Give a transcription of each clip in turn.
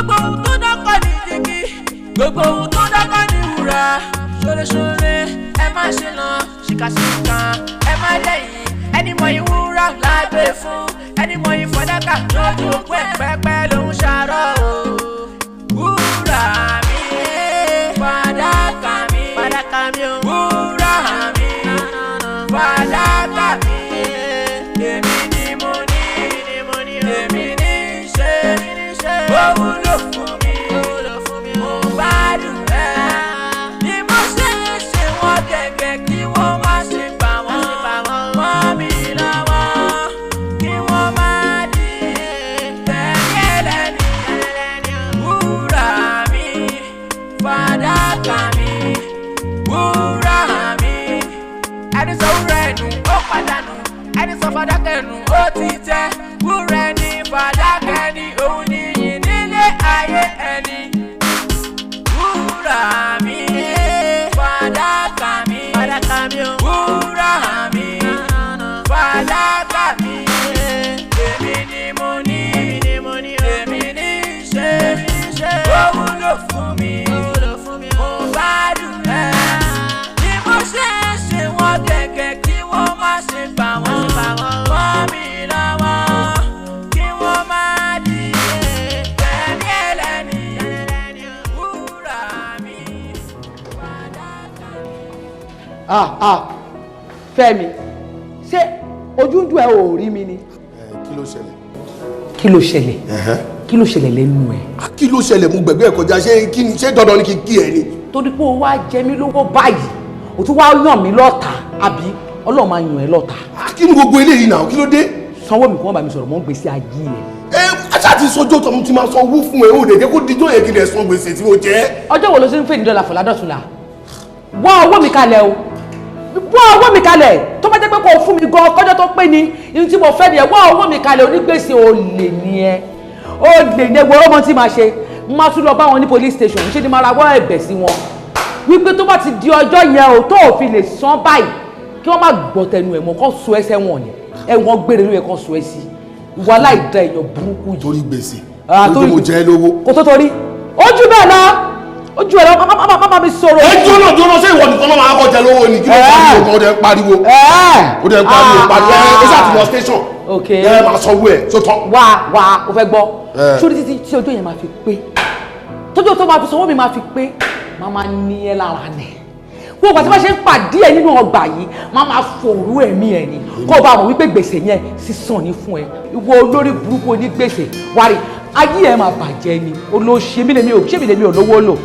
gbogbo ohun tó dọ́kọ̀ ní jígí gbogbo ohun tó dọ́kọ̀ ní wúrà ṣoreṣore ẹ má ṣe lọ ṣìkàṣìkà ẹ má dẹ̀yìn ẹni mọ ìwúrà lágbè fún ẹni mọ ìfọdákà lójú pẹ́pẹ́pẹ́ ló ń ṣàrọ̀ o wúrà mi fàdákà mi o wúrà mi fàdákà mi èmi ni mo ní èmi ní ṣe owó ló fún mi mo bá dùn ẹ́ ni mo ṣe wọ́n gẹ́gẹ́ kí wọ́n má ṣe gbà wọ́n mọ́ mi lọ́wọ́ kí wọ́n má di tẹ̀lé ẹlẹ́ni wúrà mi fàdákà mi wúrà mi ẹni sọ wúrà ẹnu ó pàdánù ẹni sọ fàdákà ẹnu ó ti tẹ́ wúrà ẹni fàdákà ẹni òun níyì nílé ayé ẹni wúrà mi fàdákà mi wúrà mi fàdákà mi èmi ni mo ní èmi ní ṣe owó ló fún mi mo bá dùn ẹ́ ni mo ṣe wọ́n gẹ́gẹ́ kí wọ́n má ṣe gbà wọ́n mọ́ mi lọ́wọ́ kí wọ́n má di tẹ̀lé ẹlẹ́ni wúrà mi fàdákà mi. Fẹ́mi ṣé ojú ń dùn ẹ́ ò rí mi ni. kí ló ṣẹlẹ̀. kí ló ṣẹlẹ̀ kí ló ṣẹlẹ̀ lẹ́nu ẹ̀. kí ló ṣẹlẹ̀ mo gbẹ̀gbẹ́ ẹ̀ kọjá ṣé dandan ni kí n kí ẹ ni. torí pé o wá jẹ mí lówó báyìí o tún wá yàn mí lọ́ta àbí Ọlọ́run máa yàn ẹ́ lọ́ta. kí ni gbogbo eléyìí náà kí ló dé. sanwó mi kò wọ́n bá mi sọ̀rọ̀ mọ́ gbèsè ayé ẹ̀. ajá ti sọjọ́ tó mo ti máa san owó fún ẹ o lè dé kó dijọ́ yẹn kí lè san gbèsè tí mo jẹ́. ọjọ́ wo ló ṣe ń fẹ́ ní dọ́là fọ̀ládọ́túnla wọ́n owó mi kalẹ̀ o wọ́n owó mi kalẹ̀ tó bá jẹ́ pé kò fún mi gan kọjọ́ tó pé ni ihun tí mo fẹ́ nìyẹn wọ́n owó mi kalẹ̀ onígbèsè olè ni ẹ olè ni ẹgbẹ́ ọmọ tí máa ṣe máa tún lọ bá wọn ní police station ṣé ni máa ra wọ́ ẹ̀bẹ̀ sí wọn wípé tó bá ti di ọjọ́ yẹn o tó ò fi lè san báyìí kí wọ́n má gbọ́ tẹnu ẹ̀ mọ́ kó so ẹsẹ̀ wọn ni ẹ̀wọ̀n gbére ló yẹ kó so ẹ sí ìwà aláìda èèyàn burúkú yìí. torí gbèsè torí mo jẹ́ lówó. kò tó torí ojú bẹ́ẹ̀ lọ ojú ẹ̀ lọ má mi sọ̀rọ̀. ẹ jóná ṣé ìwọ nìkan máa kọ́ jẹ lówó ni kí ló pariwo kan ó dẹ̀ ń pariwo ó ṣàtì lọ station ẹ máa sanwó ẹ̀ tó tán. wá o fẹ́ gbọ́ sórí títí tí ojú yẹn máa fi pé tójú tó máa fi sanwó mi máa fi pé máa ní ẹ lára nẹ̀ wọ́n bá tí wọ́n ṣe ń pàdé ẹ nínú ọgbà yìí máa fòrú ẹ̀mí ẹ̀ ni kó o bá mọ̀ wípé gbèsè yẹn sísan ní fún ẹ ìwọ olórí burúkú onígbèsè wárí ayé ẹ máa bàjẹ́ ni olóṣèlú mi ò lówó lò.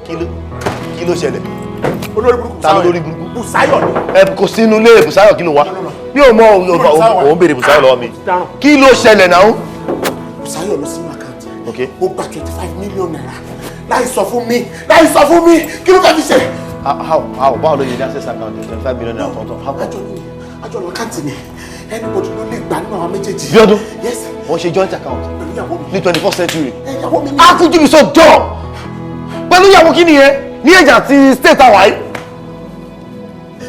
Kí ló ṣẹlẹ̀? Olórí burúkú. Ta lórí burúkú? Bùsáyọ̀ ni. Kò sínú ilé Bùsáyọ̀ kí ló wá? Bí o mọ òun béèrè Bùsáyọ̀ lọ́wọ́ mi. Kí ló ṣẹlẹ̀ náà? Bùsáyọ̀ ló sínú àkáǹtì. Okay. Ó gba 25 million naira. Láì sọ fún mi. Kí ló fẹ́ fi ṣe? How? Báwo ló yẹ ní access account 25 million naira tọ̀tọ̀? Àjọ lọ àkáǹtì ni. Anybody ló lè gbà nínú àwọn méjèèjì. Bíọ́dún. Yes. Wọ́n ṣe joint account. Pẹ̀lú ìyàwó mi. Ní 21st century. Ìyàwó mi ni. How could you be so dumb? Pẹ̀lú ìyàwó kí nìyẹn? Ní ẹ̀jà àti state àwa yìí.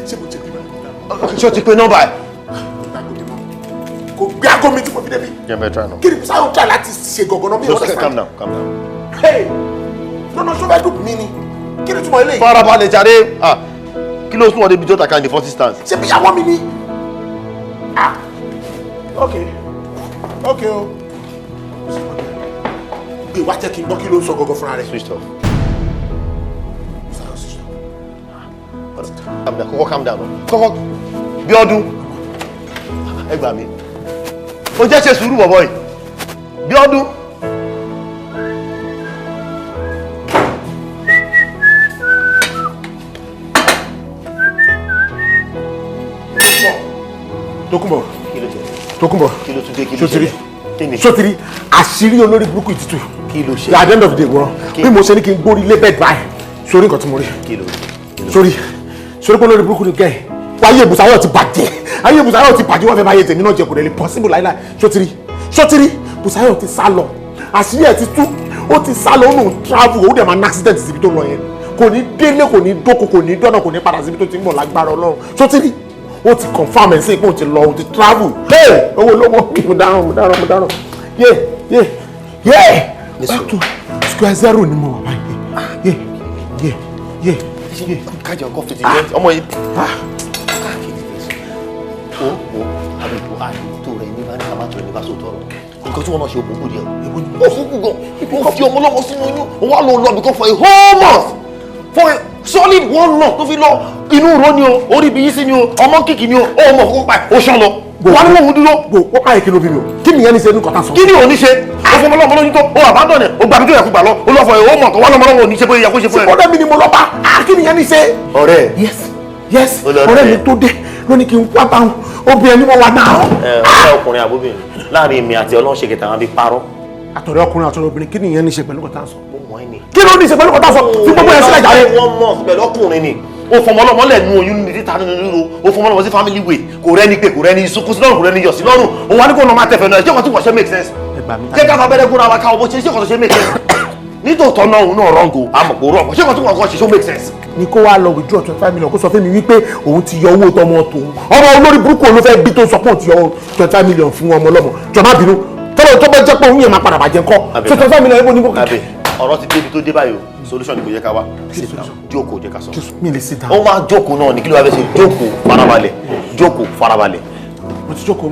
Ṣé mo jẹ bí báyìí? Ṣé o ti pe nọ́mbà ẹ̀? Kò gbé aago mi tí mo fi débi. Jẹ́ bẹ́ẹ̀ try now. Kí ni Bùsáyọ̀ try láti ṣe gọ̀gọ̀nà mi? Okay, calm down. Hey! Lọ́nà ṣọ́ fẹ́ dùn mí ni. Kí ni túmọ̀ eléyìí? Farabalẹ̀ jàre. Kí ló sún ọdẹ bí joint account ní 40 stands? Ṣé bí ìyàwó mi ni? Okay o. Gbé wá jẹ́ kí n gbọ́ kí ló ń sọ gọ́gọ́ fúnra rẹ̀. Switch off. Calm down. Kọ́kọ́ Bíọ́dún. Ẹ gbà mí. O jẹ́ ṣe sùúrù bọ̀bọ̀ yìí. Bíọ́dún. Tókunbọ̀. Kí ló tún dé? Kí ló ṣẹlẹ̀? Sotiri àṣírí olórí burúkú ìtìtù. Kí ló ṣe? At the end of the day wọ́n bí mo ṣe ní kí n gbórí lébẹ̀d báyìí sórí nǹkan tí mo rí. Kí ló Sórí pé olórí burúkú ni gẹ́ẹ̀. Ayé Bùsáyọ̀ ti bàjẹ́ wọ́n fẹ́ bá ayé tèmi náà jẹ kò lè possible láíláí. Sotiri Bùsáyọ̀ ti sá lọ àṣírí ẹ̀ ti tú ó ti sá lọ ó nù travel ó dẹ̀ máa ní accident síbi tó lọ yẹn kò ní délé kò ní dóko kò ní dọ́nà kò ní padà síbi tó ti ń bọ̀ lágbára Ọlọ́run. Sotiri ó ti confam ẹ̀ sí pé ó ti lọ ó ti travel. Owó lówó mo dáràn. Back to square zero ni mo wà báyìí. kájọ ọkọ fìdí rẹ ọmọ yìí. àbíkú àdúgbò rẹ ní bá ní àmàtò rẹ ní bá sòtọrọ nǹkan tí wọn náà ṣe òkú díẹ̀ ó fún gan ó fi ọmọ lọ́wọ́ sínú oyún òun á lọ lọ bìkan for a whole month for a solid 1 month tó fi lọ inú ro ni o orí ibi yìí sí ni o ọmọ kìkì ni o ó mọ kókó pa ó ṣán lọ wà ní òun dúró. ó pààyè kí ló bí mi o kí nìyẹn ní ṣe ní kọta sọ. kí ni òun ní ṣe ó fún ọmọ lóyún tó ó àbádọ́nẹ̀ ó gbàgbé tó yẹ kó gbà lọ ó lọ fọ ẹ̀ ó mọ̀ tó wà lọ́mọ lọ́wọ́ ní ṣe bóyá kó ṣe fún ẹ. ọ̀rẹ́ mi ni mo lọ bá kí nìyẹn ní ṣe. ọ̀rẹ́ yes ọ̀rẹ́ mi tó dé ló ní kí n wá báwọn obìnrin ni wọ́n wá náà. ọ̀rẹ́ ọkùnrin àbóbìnrin láàrin èmi àti Ọlọ́run ṣe kẹta wọn bí parọ́. àtọ̀rẹ́ ọkùnrin àtọ̀rẹ́ obìnrin kí nìyẹn ní ṣe pẹ̀lú kọta sọ. kí ló ní ṣe pẹ̀lú kọta sọ fi gbogbo ẹ̀ sílẹ̀ jáde. wọ́n mọ̀ pẹ̀lú ọkùnrin ni ó fọmọlọmọ lẹ́nu oyún ní títa nínú ríro ó fọmọlọmọ sí family way kò rẹ́ni pé kò rẹ́ni sunkún sí lọ́rùn kò rẹ́ni yọ̀ sí lọ́rùn òun wá ní kó nà máa tẹ̀fẹ̀ náà ẹ̀jẹ̀ kan tí wọ́n ṣe make sense. jẹ́ ká fabẹ́rẹ́ gúnra wa káwọ́ bó ṣe ṣé kan tó ṣe make sense. nítòótọ́ náà òun náà rọ́ǹgò àmọ̀ kò rọ́ǹgò ṣé kan tí wọ́n kọ́ ṣe ṣó make sense. ni kó wá lọ withdraw 25 million kó sọ fún mi wípé òun ti yọ owó tọmọ tòun ọmọ olórí burúkú ló fẹ́ bí tó sọ pé òun ti yọ 25 million fún ọmọ ọlọ́mọ jọ má bínú tọ́lọ́ tó bá jẹ́ pé òun yẹn máa padà bàjẹ́ ńkọ́ 25 million ibo ní kò kàkẹ́. ọ̀rọ̀ ti débi tó dé báyìí o solution ni kò yẹ ká wá jókòó jẹ́ ká sọ. mi lè sit down. ó máa jókòó náà ní kí ló wá fẹ́ ṣe jókòó farabalẹ̀. mo ti jókòó.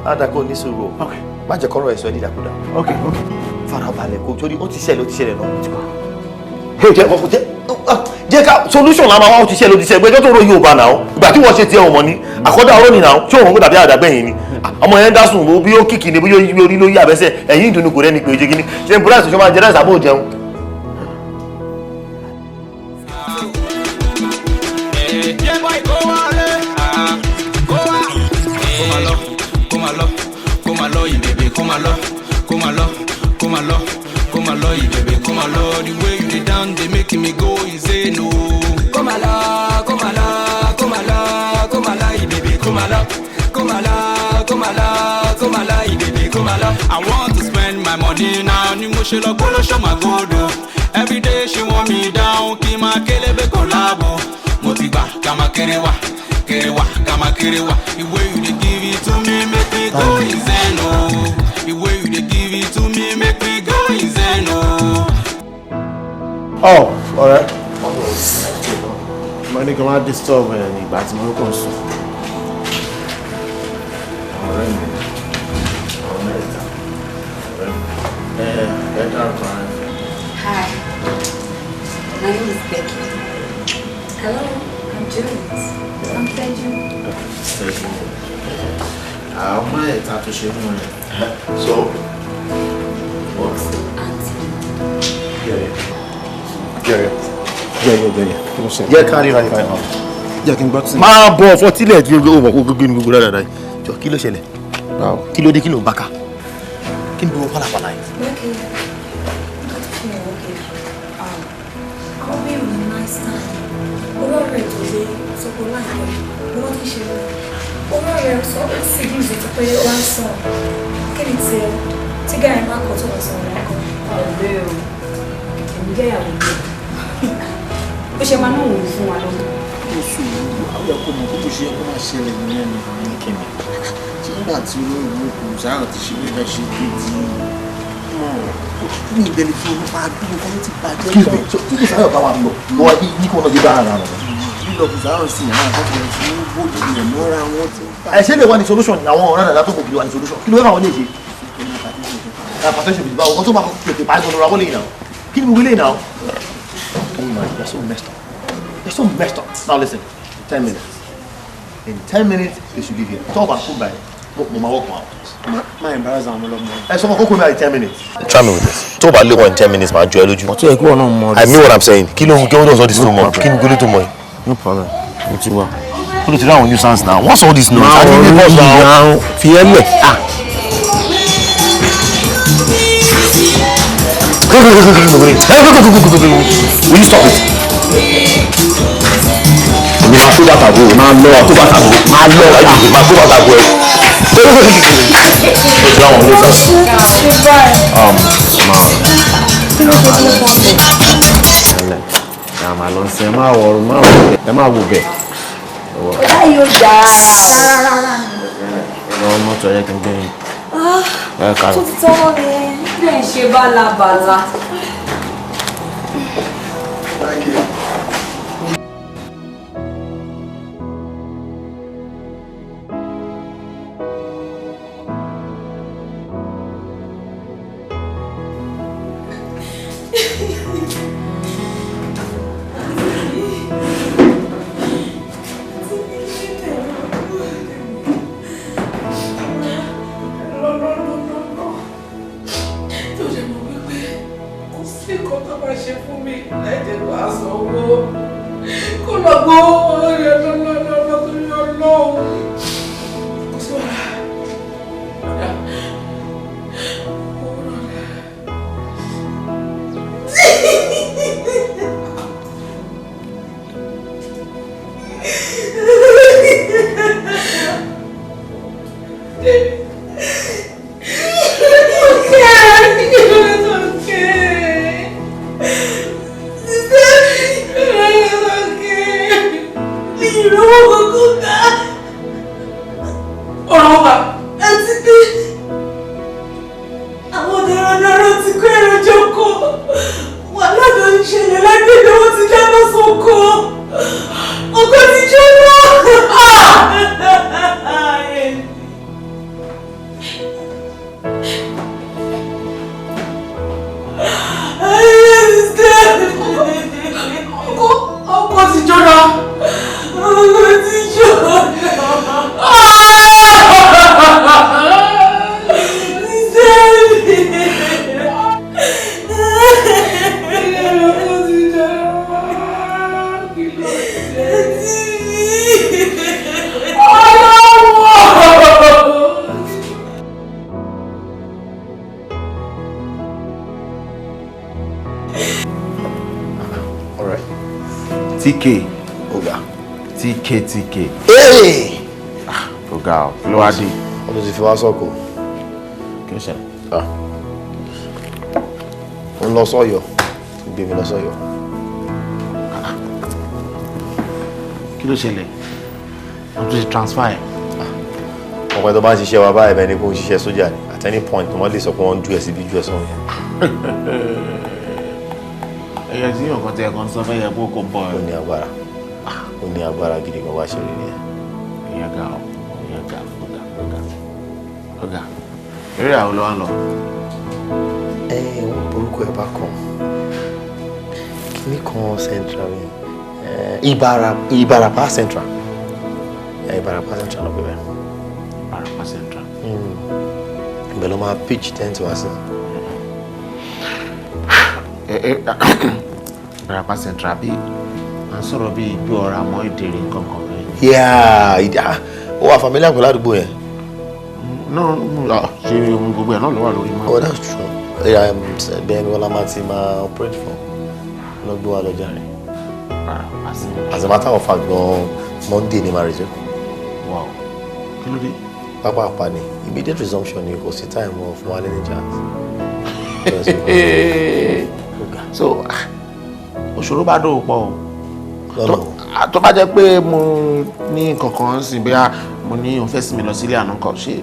adako ní sùúrù o má jẹ́ kọ́rọ̀ ẹ̀sọ́ ẹ̀dídàkúdà. farabalẹ̀ kó torí ó ti ṣẹlẹ̀ náà. jẹ́ ká solution la máa wá ó ti ṣẹlẹ̀ gbẹ́jọ́ tó rọ Yorùbá náà ìgbà tí wọ́n ṣe tiẹ̀ ọmọ ní àkọ́dá ọ̀rọ̀ nìyà tí òun kó dàbí àdàgbẹ̀yìn ni ọmọ yẹn dá sùn bí ó kìkì ni bí ó orí ló yí àbẹ́sẹ̀ ẹ̀yìn ìdùnnú kò rẹ́ni pé ojú kí ni ṣe ń búrẹ́sì tó máa jẹ́ rẹ́sì àbò jẹun. The way you dey down, they making me go insane. No, come ala, baby, come ala, baby, come ala. I want to spend my money now. Ni mo ṣe lọ kó ló ṣọ́ my gold. Every day she want me down. Kí máa kélébé collabo. Mo ti gbà ká máa kéré wá, ká máa kéré wá. The way you dey give it to me make me go insane. No, the way you dey give it to me make me go insane. No. Oh, alright. Mo ní kí n máa disturb ẹ ní ìgbà tí mo kàn sùn. Ọ̀rẹ́ mi, Amẹ́ríkà, ọ̀rẹ́ mi. Ẹ dárúkọ ara mi. Hi, my name is Becky. Hello, I'm Jules. I'm Segun. Segun. Ọmọ ẹ̀ta tó ṣe mú rẹ̀. So, Auntie. Yeah. Jẹ́ kárí ra ìfà ìfà. Jẹ́ kí n gbọ́ tí. Máa bọ̀ fọtílẹ̀ tí gbogbo gbogbo dáadáa. Jọ kí ló ṣẹlẹ̀? Kí ló dé kí ló Baka? Kí ni gbogbo pálapàla yìí? I'll be on a nice time. Olóòrè tó dé sọ́kò láìpẹ́ ni wọ́n ti ṣe rẹ̀. Olóòrè sọ pé Segun ṣe ti pé wá sàn. Kí ni tiẹ̀ tí gáà ẹ̀ máa kọ́ tó wọ̀ sọ̀rọ̀ lẹ́kọ̀ọ́? Ọ̀rẹ́ o, èmi gẹ́yàwó gbé. Ó ṣe máa náà wò fún wa lọ́wọ́. Oṣù àwọn ẹ̀kọ́ mọ̀ kó tó ṣe ẹ̀kọ́ máa ṣẹlẹ̀ nìyẹn ní kíni. Ṣé nígbà tí olóòrùn kò sáà ti ṣe bẹ́ẹ̀ ṣe pé tí ní ìbẹ̀lẹ̀ tí olùkọ́ àdúgbò kan ti bàjẹ́ Kí kò sáyọ̀ bá wa lọ? Wọ́n ní kí wọ́n lọ gbé bá ara rẹ̀. lílọ kò sáà sí àwọn akọ́kọ́ tí ó bójú rẹ̀ mọ́ra wọn ti bá. Àìṣe lè wá ní solution ní àwọn ọ̀rẹ́ rẹ̀ tó kò bí wá ní solution. Kí ló fẹ́ àwọn lè ṣe? Partition bìí báwo? Wọ́n tó máa pèpè pàṣẹ lọ́ra wọlé yìí náà. Kí ni mo wílé náà? Oh my, you're so messed up. You're so messed up. Now listen, 10 minutes. In 10 minutes, they should leave here. Talk about food by Mama walk out. Má embarrass àwọn ọlọ́mọ. Ẹ sọ fún kókó mi in 10 minutes. Try me with this. Tó bá lé wọn in 10 minutes, máa jọ ẹ lójú. Ọ̀tún ẹ̀kú ọ̀nà mọ̀. I mean what I'm saying. Kí ló does all this no more? Kí ni gbólé tó mọ̀ yìí? No problem. Mo ti wá. Kí ló ti rí àwọn nuisance now? What's all this noise? I need to boss now. Fi ẹ́ lẹ̀. Will you stop it? Èmi máa tó bàtà bò, máa lọ tó bàtà bò, máa lọ àyè, máa tó bàtà bò ẹ. Ó ti àwọn ọmọ Ẹ máa lọ sí ẹ máa wò bẹ̀. Ọ̀dà yóò jà rárá. Ẹ̀rọ mọ́tò ẹ̀yẹ kí n gbé yín. Ẹ kàrọ̀. Tó ti tọ́wọ́ ni ilé ìṣe bálabàla. Thank you. TK. Ọ̀gá. TK. Hey! Ọ̀gá o, kí ló wá dé? Wọ́n ti fi wá sọ́kò. Kí ló ṣẹlẹ̀? Mo ń lọ sọ́yọ̀. Gbé mi lọ sọ́yọ̀. Kí ló ṣẹlẹ̀? Wọ́n tún ṣe transfer ẹ̀. Ọ̀pọ̀ tó bá ń ṣiṣẹ́ wa báyìí bẹ́ẹ̀ ni kó ń ṣiṣẹ́ sójà ni. At any point, wọ́n lè sọ pé wọ́n ń ju ẹ̀ síbi ju ẹ̀ sọ́run yẹn. Ẹyẹ tí yóò kàn tẹ ẹ̀kan sọ fẹ́ yẹ kó kó bọ̀ ẹ̀. Ó ní agbára. Ó ní agbára gidi kan wá ṣe rí ni ẹ̀. Ìyẹn ga ọ̀, ìyẹn ga, ọ̀gá. Eré àwọn ló wá ń lọ. Wọ́n borúkọ ẹ̀ bá kan. Kíní kan central ni. Ìbàràpá central. Ìbàràpá central lọ pé bẹ́ẹ̀. Ìbàràpá central. Ibẹ̀ ló máa pitch tent wá sí. Rapa Central bí à ń sọ̀rọ̀ bí ìgbé ọ̀rọ̀ àmọ́ ìdèrè kankan rẹ̀. Yeah, ó wà familiar pẹ̀lú àdúgbò yẹn. No, ṣe gbogbo ẹ̀ náà ló wà lórí mọ́. Oh, that's true. Bẹ́ẹ̀ni wọ́n la máa ti máa operate for lọ́gbọ́ wa lọ́jà rẹ̀. As a matter of fact, Monday ni marriage. Wow. Kí ló dé? Pápá àpá ni immediate resumption ni kò sí time fún wa lẹ́ni chance. So òṣòro bá dòwò pọ̀ o. Tó bá jẹ́ pé mo ní kankan sí bí mo ní òun fẹ́ sí mi lọ sílé àná kan ṣe.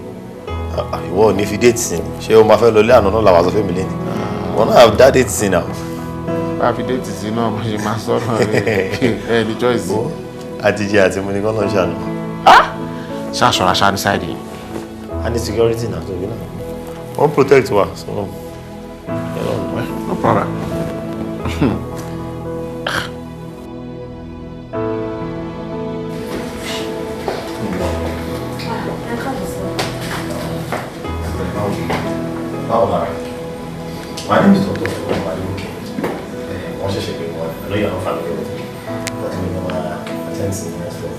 Ìwọ ò ní fi date sí ni ṣé o máa fẹ́ lọ ilé àná náà làwọn aṣọ fẹ́mi lẹ́ni. Wọ́n náà have that date sí now. Bá fi date sí náà mo ṣe máa sọ náà ẹ ní choice. Àtijọ́ àti mo ní kọ́ lọ́ọ́ ṣàánú. Ṣàṣọra ṣá ní side yìí. And the security now, so you know. Won't protect us, so no problem. My name is Dr. Funmi. I know you're not familiar with me, but we know attend to me as well.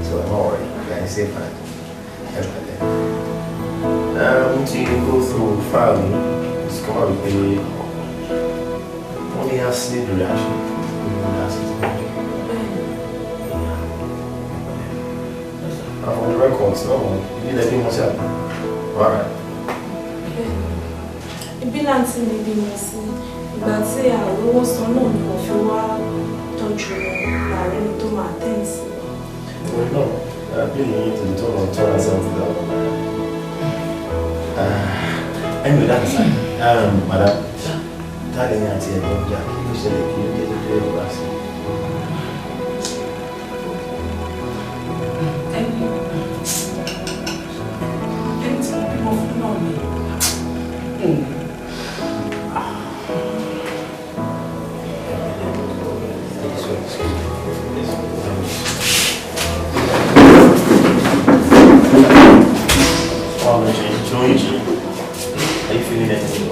So I'm not worried. You're in safe hands. To go through filing, discover with the only has sleep reaction. On the records, no, you need everything myself. Alright. Ìbílàntì ni bí mo sí ìgbà tí àlówó san náà ni mo fi wá tọ́jú ààrẹ mi tó máa tẹ̀sí. No, I've been in to the total of 270,000. Anyway, that's fine. Madam, darling, I tell you, Jack, you said you get to play with us. Thank you. Thanks for people who know me. Are you feeling anything?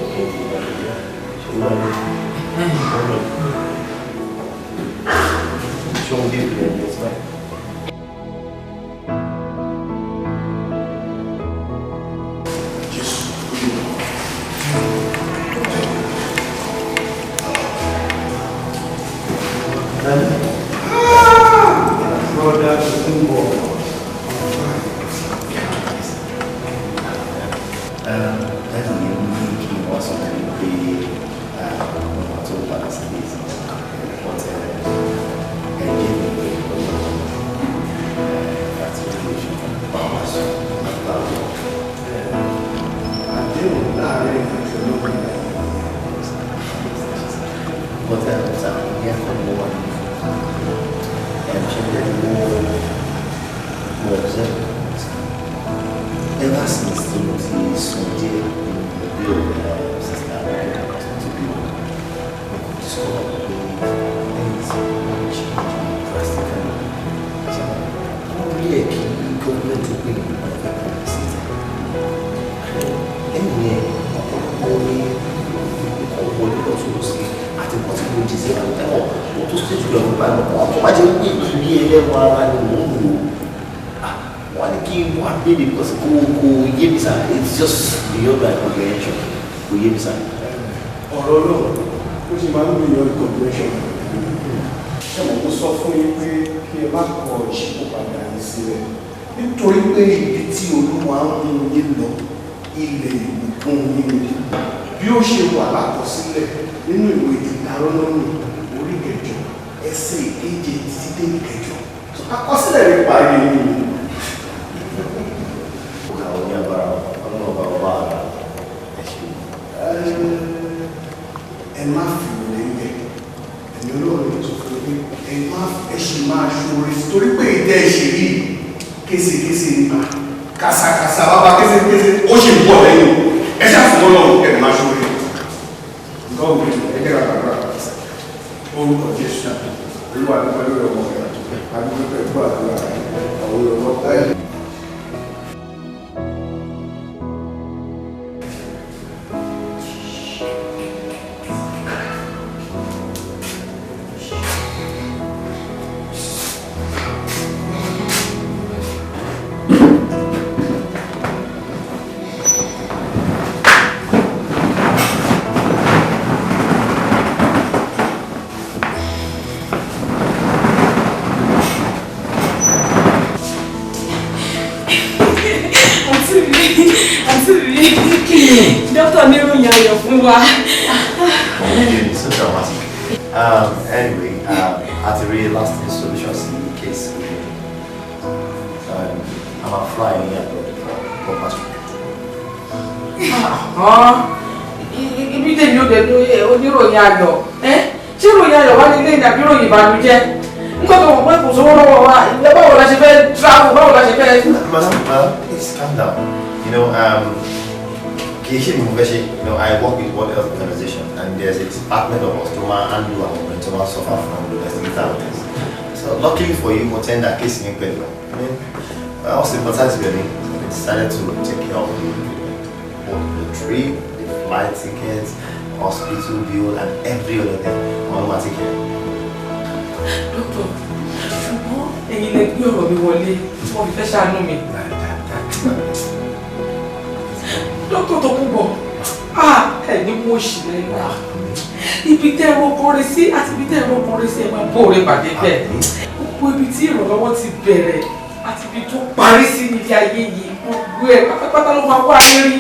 Show me deeply, it's fine. It's just beyond my comprehension. Kò yé mi sá. Ọ̀rọ̀ náà ó sì máa ń beyond comprehension. Ṣé mo kò sọ fún yín pé kí ẹ má kọ ìṣípòpadà yìí sílẹ̀? Nítorí pé ibi tí Olúwa ń mú yín lọ, ilẹ̀ ìbùkún yín ni. Bí ó ṣe wà lákọsílẹ̀ nínú ìwé Ìdárónómì orí 8 ẹsẹ̀ 7 títí dé 8. Àkọsílẹ̀ nípa yìí ni. Ẹ má fi òwe ilẹ̀ ẹ̀mí olóòrùn tó fún mi ẹ má ẹ ṣì máa ṣòro torí pé ìdẹ́ ìṣèlú késekése nípa kàsàkàsà bàbá késekése ó ṣe pọ̀ lẹ́yìn ẹ ṣàfihàn lọ́wọ́ ẹ má ṣòro nǹkan òwe ẹ jẹ́ àgbàgbà orúkọ Jésù olúwa nípa lórí ọmọ rẹ̀ àdúgbò pẹ̀lú àdúrà àwọn olùkọ́ ẹ̀. Doctor mi ròyìn ayọ̀ fún wa. It's so dramatic. Anyway, at the real lasting solutions in the case, I'm flying here for passport. Ibi tèmi ò dẹ̀ oníròyìn ayọ̀. Ṣé ìròyìn ayọ̀ wá nílé ìdàbí ìròyìn ìbànújẹ́? Nǹkan tó wọ́n pẹ́ kò sówó lọ́wọ́ wa. Báwo la ṣe fẹ́ travel? Báwo la ṣe fẹ́? Madam, please calm down. You know, I work with World Health Organization, and there's a department of Ostoma and Ostoma suffer from domestic violence. So luckily for you, we attend that case in Pedro. I mean, I also sympathize with me. We decided to take care of the trip, the flight tickets, hospital bill, and every other thing. All my ticket. Doctor, ṣùgbọ́n ẹ̀yin lè gbé ọ̀rọ̀ mi wọlé tí wọ́n fi fẹ́ ṣàánú mi. Doctor tó kú bọ̀, ẹni mo ṣì lẹ́yìn wa. Ibi tẹ́ ẹ̀rọ kan rẹ sí àti ibi tẹ́ ẹ̀rọ kan rẹ sí ẹ máa bó rẹ pàdé bẹ́ẹ̀. Gbogbo ibi tí ìrànlọ́wọ́ ti bẹ̀rẹ̀ àti ibi tó parí sí níbi ayé yìí, gbogbo ẹ̀ pátápátá ló máa wá lérí.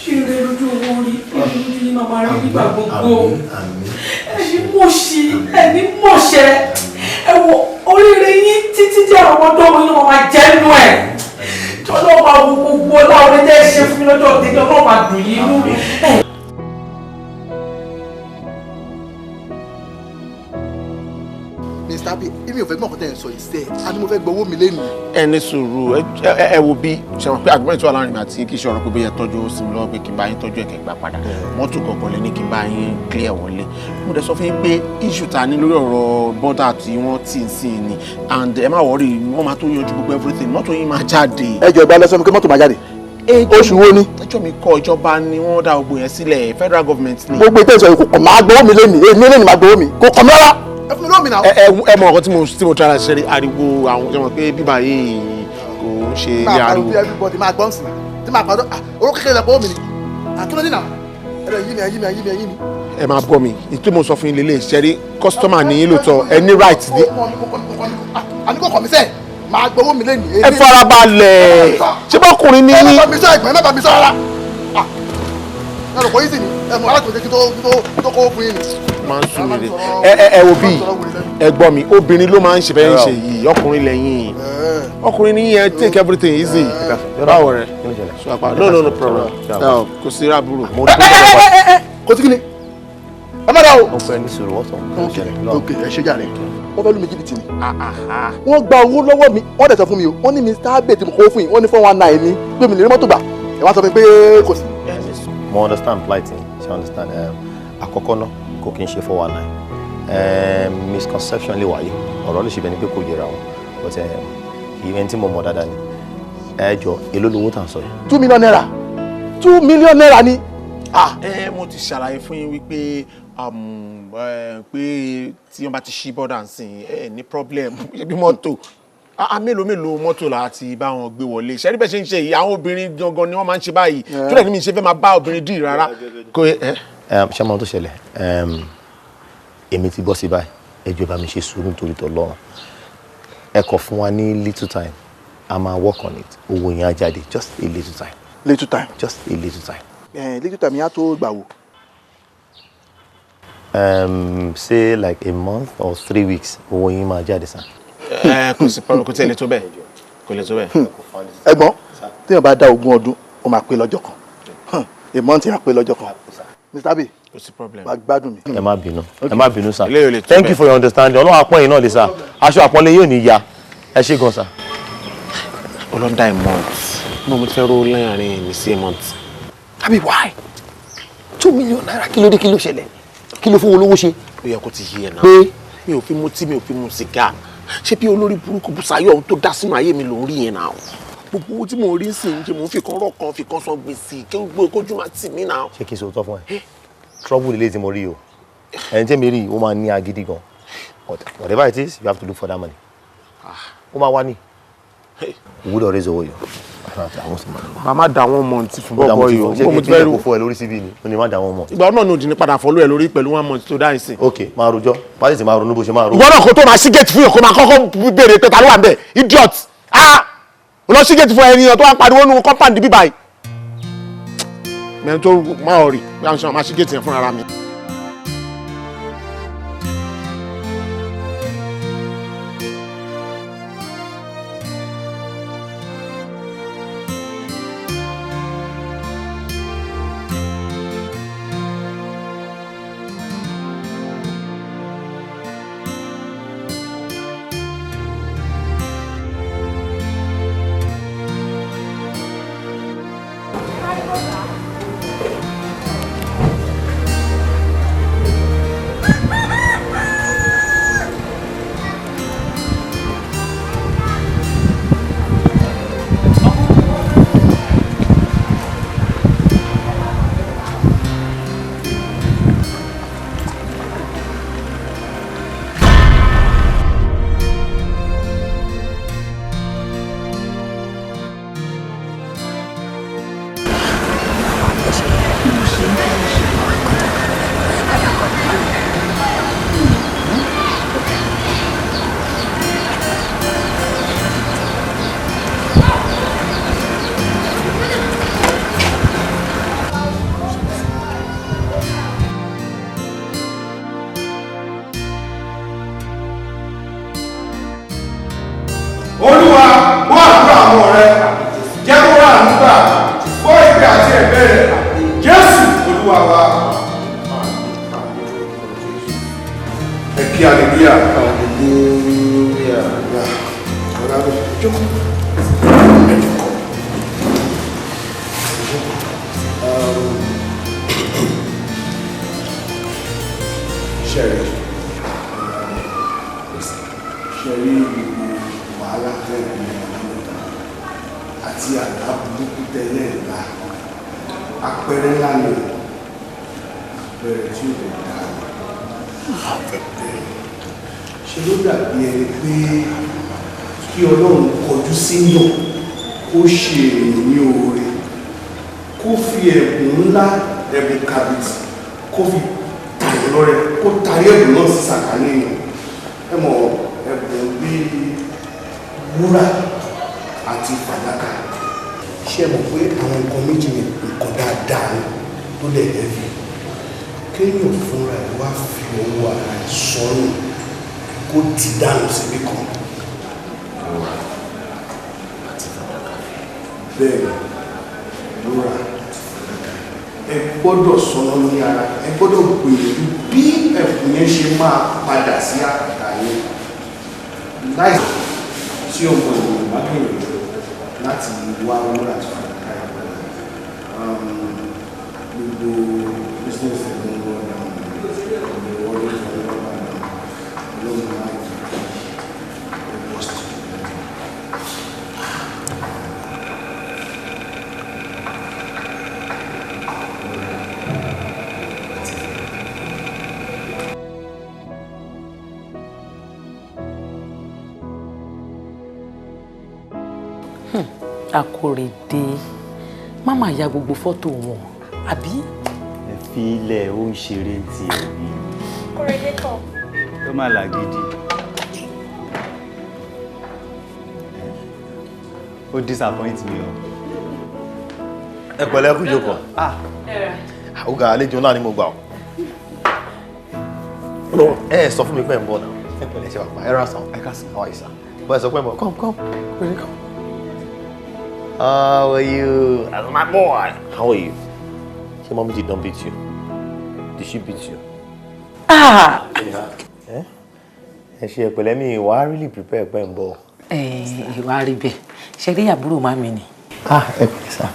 Ṣíre lójú owó orí, lójú yìí máa máa rí nígbà gbogbo. Ẹni mọ̀ṣẹ́, ẹ wo oríire yín títí jẹ́ àwọn ọmọdé ọmọ yín máa jẹ́ nú ẹ̀. Ọlọ́run máa wo gbogbo ọláwọlé tẹ́ ṣe fún mi lọ́jọ́ tèmi, Ọlọ́run máa dùn yín nú. Mr. Abi, èmi ò fẹ́ gbọ́n kọ́tẹ́ ẹ̀ sọ ìṣe àní mo fẹ́ gbowó mi lẹ́nu. Ẹ ní sùúrù ẹ wo bí ṣe wọn pé àgbẹ̀mọ̀ ìtura láàrin mi àti kí ṣe ọ̀rọ̀ pé bóyá tọ́jú ó sì ń lọ pé kí n bá yín tọ́jú ẹ̀kẹ́ gbà padà mọ́tò kọ̀ọ̀kan lẹ́ni kí n bá yín clear wọlé. Mo dẹ̀ sọ fún yín pé issue ta ní lórí ọ̀rọ̀ bọ́dà tí wọ́n ti ń sìn ni and ẹ má worry wọ́n máa tó yanjú gbogbo everything mọ́tò yín máa jáde. Ẹ jọ ìgbà lẹ́sọ̀ mi pé mọ́tò máa jáde. Oṣù wo ni? Ẹjọ́ mi kọ́ ìjọba ni wọ́n dá gbogbo yẹn sílẹ̀ federal government ni. Gbogbo ìtẹ̀sọ̀ ìkòkò máa gbowó mi lẹ́nu èmi lẹ́nu máa gbowó mi kò kọ́ mi rárá. Ẹ fún mi lómi náà. Ẹ mọ ọkọ tí mo tara ṣe rí ariwo àwọn ọmọ pé bíbá yìí kò ń ṣe ilé ariwo. máa everybody máa gbọ́n sí tí máa pàdé orúkọ kékeré lẹ́pọ̀ mi ni àtúndì náà ẹ̀rọ yí mi. Ẹ máa gbọ́ mi ìtú mo sọ fún yín lélẹ̀ ṣe rí kọ́sítọ́mà ní yín lóòótọ́ ẹ ní right ní. àníkò kọ̀ mi sẹ́ẹ̀ máa gbowó mi lẹ́nu. Ẹ farabalẹ̀ ṣé bọ́kùnrin ní yín. ẹ bá mi sọ ẹ̀gbọ́n ẹ bá mi sọ rárá. ẹ rò pé yìí sì ni ẹ mọ alákòóso kí tó kó fún yín ni. Máa ń sùn rere ẹ wo bí ẹ gbọ́ mi obìnrin ló máa ń ṣe bẹ́ẹ̀ ń ṣe yìí ọkùnrin lẹ́yìn ọkùnrin ní yẹn take everything easy báwo rẹ so apá no problem kò sí rábùrù. kò sí kí ni ẹ má dá o. ọ̀pẹ ní sọ̀rọ̀ wọ́n ok ẹ ṣe jàre wọ́n fẹ́ lù mí jìbìtì ni wọ́n gba owó lọ́wọ́ mi wọ́n dẹ̀ sọ fún mi o wọ́n ní Mr. Abe tí mo kó fún yín wọ́n ní 419 ní pé mi lè rí mọ́tò gbà ẹ wá sọ fún mi pé kò sí. mo understand plighting ṣe understand àkọ́kọ́ náà kò kí n ṣe 419 misconception lè wáyé ọ̀rọ̀ lè ṣe bẹ́ẹ̀ ni pé kò yẹra wọn but ìwé tí mo mọ̀ dáadáa ni ẹ jọ èló lówó tà ń sọ yìí. 2 million naira 2 million naira ni. Mo ti ṣàlàyé fún yín wípé pé tí wọ́n bá ti ṣí bọ́dà ń sìn ní problem bí mọ́tò mélòó mọ́tò láti bá wọn gbé wọlé ṣẹ́rí bẹ́ẹ̀ ṣe ń ṣe yìí àwọn obìnrin gangan ni wọ́n máa ń ṣe báyìí tó lẹ́ni mi ṣe fẹ́ máa bá obìnrin dì rárá. ṣé mo tó ṣẹlẹ̀ èmi ti bọ́ sí báyìí ẹjọ́ bá mi ṣe sùúrù nítorí t'Ọlọ́run ẹ kọ̀ fún wa ní little time a máa work on it owó yẹn á jáde just a little time. little time. just a little time. little time yẹn á tó gbà wò. Say like a month or 3 weeks owó yín máa jáde sàn. Kò sí pọ́nrọ́ kò tí ẹ lè tó bẹ́ẹ̀ kò lè tó bẹ́ẹ̀. Ẹ̀gbọ́n tí wọ́n bá dá 20 ọdún ó máa pé lọ́jọ́ kan a month yẹn á pé lọ́jọ́ kan. Mr. Abe kò sí problem. wàá gbádùn mi. ẹ má bínú sir thank you for your understanding ọlọ́run àpọ́n yìí náà lè sir aṣọ àpọ́nlé yóò ní ya ẹ ṣé gan sir. ọlọ́dà a month mo ti fẹ́ ro láàrin mi sí a month. Abi why 2 million naira kí ló dé kí ló ṣẹlẹ̀ kí ló fún olówó ṣe. ó yẹ kó ti yí ẹ náà pé mi ò fi mutí mi ò fi mu sìgá ṣé bí olórí burúkú Bùsáyọ̀ ohun tó dá sínú ayé mi ló ń rí yẹn náà gbogbo owó tí mo rí sí ń jẹ mo fi kan rọ̀ kan fi kan san gbèsè kí n gbé kójú máa tì mí náà. ṣé kí n sọ tọ́ fún ẹ trouble lè tí mo rí o ẹni tí mi rí o máa ní agídí gan whatever it is you have to look for that money ó máa wá ní òwúrọ̀ rẹ̀ zọwọ́ yọ. màmá dà wọ́n mọ̀ tí fún bọ́bọ́ yìí o mo ti fẹ́ rí fún ẹ lórí síbí ni mo ní má dà wọ́n mọ̀. ìgbà náà ni òdì ní padà fọlú ẹ lórí pẹ̀lú 1 month tó dá ìsìn. ok máa rojọ́ má sì ti máa ronú bó ṣe máa ro. ìwọ náà kó tó máa ṣí gate fún yàn kó máa kọ́kọ́ béèrè pé ta ló wà ń bẹ̀ idiot lọ sí gate fún ẹni tó wá pariwo nínú compound bíbá yìí mẹ́rin tó máa rí bí a ṣe máa sí gate yẹn fúnra mi. Olúwa gbọ́ àdúrà àwọn ọ̀rẹ́ jẹ́ kó rà nígbà gbọ́ ìpè àti ẹ̀bẹ̀ rẹ̀ Jésù Olúwa wa. Ẹ kí hallelujah. Hallelujah. Ṣẹ̀rí wàhálà tẹ́lẹ̀ àti àgbà burúkú tẹ́lẹ̀ ńlá àpẹẹrẹ ńlá ni àpẹẹrẹ tí ó lè dá àfẹ́fẹ́ ṣe ló dàbí ẹni pé kí Ọlọ́run kọjú síyàn kó ṣe èèyàn ní oore kó fi ẹ̀bùn ńlá ẹ̀bùn kàbìtì kó fi tàyẹ̀ lọ́rẹ kó tarí ẹ̀bùn náà sí sàkání èèyàn ẹ mọ̀ ẹ̀bùn bíi wúrà àti fàdákà ṣe mọ̀ pé àwọn nǹkan méjì ní nǹkan dáadáa ní tó lẹ̀ lẹ́fì kéèyàn fúnra ẹ̀ wá fi owó ara ẹ̀ sọ́nù kó ti dànù síbí kan bẹ́ẹ̀ wúrà àti fàdákà ẹ gbọ́dọ̀ sọ́nà ní ara ẹ gbọ́dọ̀ gbìyànjú bí ẹ̀bùn yẹn ṣe máa padà sí àkàtà yẹn láì tí ọmọ ènìyàn bá gbìyànjú láti wá owó àti fàdákà gbogbo business ẹ̀gbọ́n wọn náà ìwọ́lé ìfọwọ́pá náà lóun náà ìwọ́sí. Akórèdé máma ya gbogbo fọ́tò wọn àbí. ẹ fi ilẹ̀ ó ń ṣeré ti ẹ̀ bí. Kórèdé kọ̀. ó má làgídí. ó disappoint mi o. ẹ pẹ̀lẹ́ kú jókòó. ó ga àlejò náà ni mo gbà ọ́. ẹ sọ fún mi pé ń bọ̀ náà ẹ pẹ̀lẹ́ ṣe wà pa ẹ rà sàn ẹ ká sàn àwọn àìsàn bọ́ ẹ sọ pé ń bọ̀ come really come. How are you? As my boy. How are you? Your mom did not beat you. Did she beat you? Ah! Ẹ ṣe pẹ̀lẹ́ mi wá really prepare pé ń bọ̀. Ìwà rí bẹ́ẹ̀. Ṣé rí àbúrò màmí ni? Ẹ pẹ̀lẹ́ sá.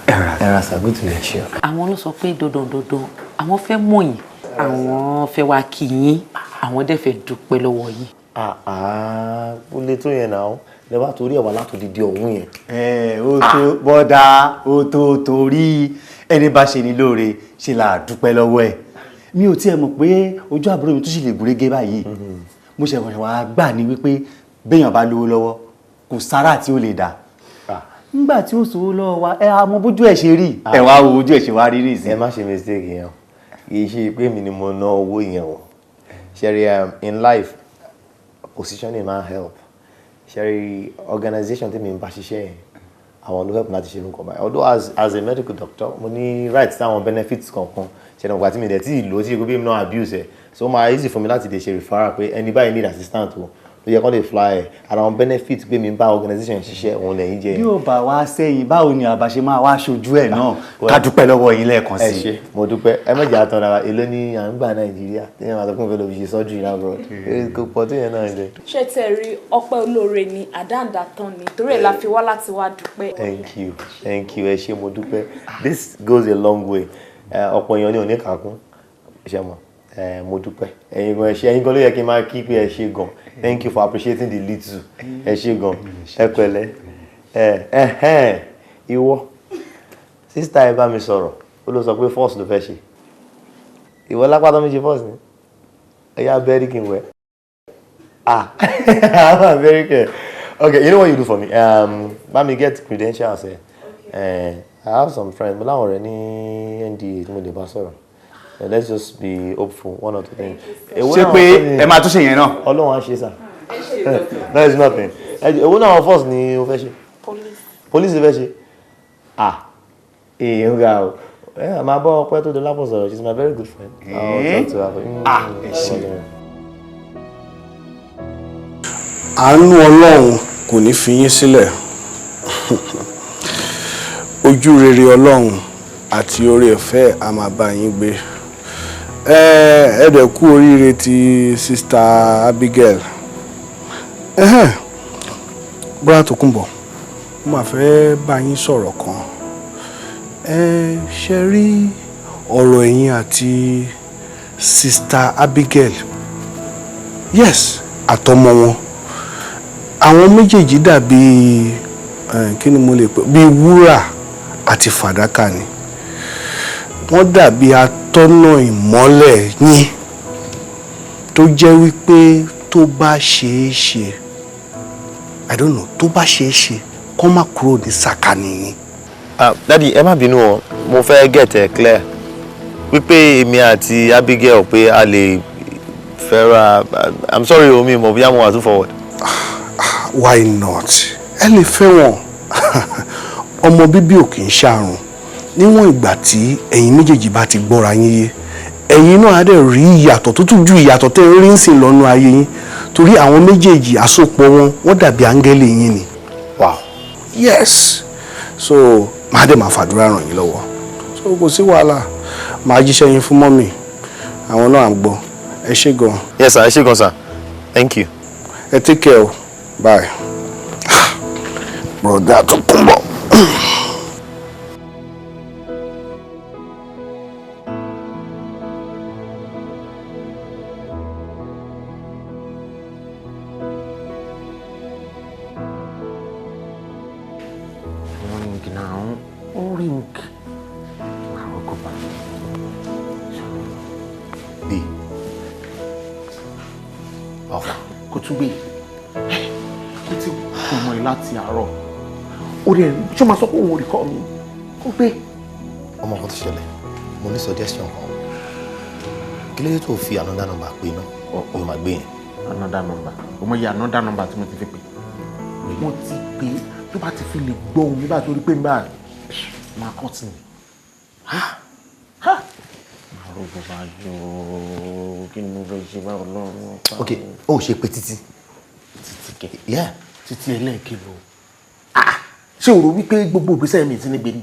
Ẹ ra sá, good to meet you. Àwọn ló sọ pé dandan àwọn fẹ́ mọ̀ yín. Àwọn fẹ́ wá kí yín. Àwọn dẹ̀ fẹ́ dúpẹ́ lọ́wọ́ yín. Ó lè tó yẹn náà. Lẹ bá torí ẹ̀wà látòdìdí ọ̀hún yẹn. Ó tó bọ́dà ó tó torí ẹni bá ṣe ní lóore ṣe là dúpẹ́ lọ́wọ́ ẹ̀. Mi ò tiẹ̀ mọ̀ pé ojú àbúrò mi tó sì lè gúrégé báyìí. Mo ṣe wá gbà ní wípé béèyàn bá lówó lọ́wọ́ kò sára tí ó lè dà. Nígbà tí ó sòwò lọ́wọ́ wa ẹ àmọ́ bójú ẹ̀ ṣe rí ẹ wá wo ojú ẹ̀ ṣe wá rí nìsín. Ẹ má ṣe mistake yẹn kì í ṣe pé mi ni mo ná owó yẹn o. Ṣẹ́rí in life positioning man help. Ṣẹ́rí organization tí mi ń bá ṣiṣẹ́ yẹn àwọn ló help láti ṣe irú nǹkan báyìí although as a medical doctor mo ní right sáwọn benefits kankan ṣe náà gbà tí mi dẹ̀ tí ìlò tí ìgbébí mi náà abuse ẹ̀ so máa easy for mi láti lè ṣe referral pé ẹni báyìí need assistant o ló yẹ kó lè fly ẹ̀ ara àwọn benefits pé mi bá organisation ṣiṣẹ́ òun lẹ́yìn jẹ́. bí ó bá wá sẹ́yìn báwo ni àbá ṣe máa wá ṣojú ẹ̀ náà ká dúpẹ́ lọ́wọ́ yín lẹ́ẹ̀kan sí. ẹ ṣé mo dúpẹ́ ẹ mẹ́jọ àtọ̀ náà èló ní à ń gbà Nàìjíríà téèyàn máa sọ fún mi fẹ́ lọ fi ṣe surgery náà bro kò pọ̀ tó yẹn náà ń jẹ. ṣé tẹ rí ọpẹ́ olóore ni àdáǹdà tán ni torí ẹ̀ la fi wá láti wá dúpẹ́. thank you ẹ ṣé mo dúpẹ́ this goes a long way ọ̀pọ̀ èèyàn ní òní kàkún ṣe mọ̀ mo dúpẹ́ ẹ̀yin gan ẹ ṣé ẹ̀yin gan ló yẹ kí n máa kí pé ẹ ṣé gan thank you for appreciating the little ẹ ṣé gan ẹ pẹ̀lẹ́ ìwọ sísítà ẹ bá mi sọ̀rọ̀ ó ló sọ pé force ló fẹ́ ṣe ìwọ lápá tó mi ṣe force ni ẹ̀yà abẹ́rí kí n wẹ̀ I'm American. Okay, you know what you do for me? Let me get credentials here. I have some friends, but now already NDA mo lè bá sọ̀rọ̀. Let's just be hopeful, one or two things. Ṣé pé ẹ máa tún ṣe yẹn náà? Ọlọ́run á ṣe sà. There is nothing. Èwo náà first ni o fẹ́ ṣe? Police fẹ́ ṣe? Ń ga o. Máa bọ́ ọpẹ́ tó dé lápò sọ̀rọ̀. She's my very good friend. I'll talk to her. Ẹ ṣé. Àánú Ọlọ́run kò ní fi yín sílẹ̀. Ojú rere Ọlọ́run àti oore ọ̀fẹ́ a máa bá yín gbé. Ẹ dẹ̀ kú oríire ti Sister Abigail. Bọ́lá Tókunbọ̀, mo máa fẹ́ bá yín sọ̀rọ̀ kan. Ṣe rí ọ̀rọ̀ ẹ̀yin àti Sister Abigail. Yes, àtọmọ wọn. Àwọn méjèèjì dàbí kí ni mo lè pè bí wúrà àti fàdákà ni. Wọ́n dàbí atọ́nà ìmọ́lẹ̀ yín tó jẹ́ wípé tó bá ṣeé ṣe I don't know tó bá ṣeé ṣe kó má kúrò ní sàkání yín. Daddy ẹ má bínú o mo fẹ́ get it clear wípé èmi àti Abigail pé a lè fẹ́ra I'm sorry omi mo bí àmọ́ wà too forward. Why not? Ẹ lè fẹ́ wọn. Ọmọ bíbí ò kì í ṣàrùn. Níwọ̀n ìgbà tí ẹ̀yin méjèèjì bá ti gbọ́ra yín yé ẹ̀yin náà á dẹ̀ rí ìyàtọ̀ tó tún ju ìyàtọ̀ tẹ́ ń rí ń sìn lọ́nu ayé yín torí àwọn méjèèjì àsopọ̀ wọ́n dàbí áńgẹ́lì yín ni. Wow. Yes. So máa dẹ̀ máa fàdúrà ràn yín lọ́wọ́. So kò sí wàhálà máa jíṣẹ́ yín fún mọ́mì àwọn náà à ń gbọ́. Ẹ ṣé gan. Yes sir, ẹ ṣé gan sir. Thank you. Ẹ take care o. Bye. Brother Tókunbọ̀. Kò tún gbé kí tí kò mọ̀ ẹ́ láti àárọ̀ ó rẹ̀ ṣé máa sọ pé òun ò rí kọ́ mi kó gbé. Ọmọ kan tó ṣẹlẹ̀ mo ní suggestion kan kí ló dé tó fi another number pé náà o máa gbé yẹn. Another number o mọ iye another number tí mo ti fi pè mo ti pè tó bá ti fi lè gbọ́ òun nígbà tó rí pé nígbà máa kọ́ tì mí. Àrògbò bá yọ kí ni mo fẹ́ ṣe bá Ọlọ́run. Ok ó ṣe pé títí kẹ títí ẹlẹ́ẹ̀kìlọ̀ ṣé o rò wípé gbogbo ìgbésẹ̀ mi ti níbi ni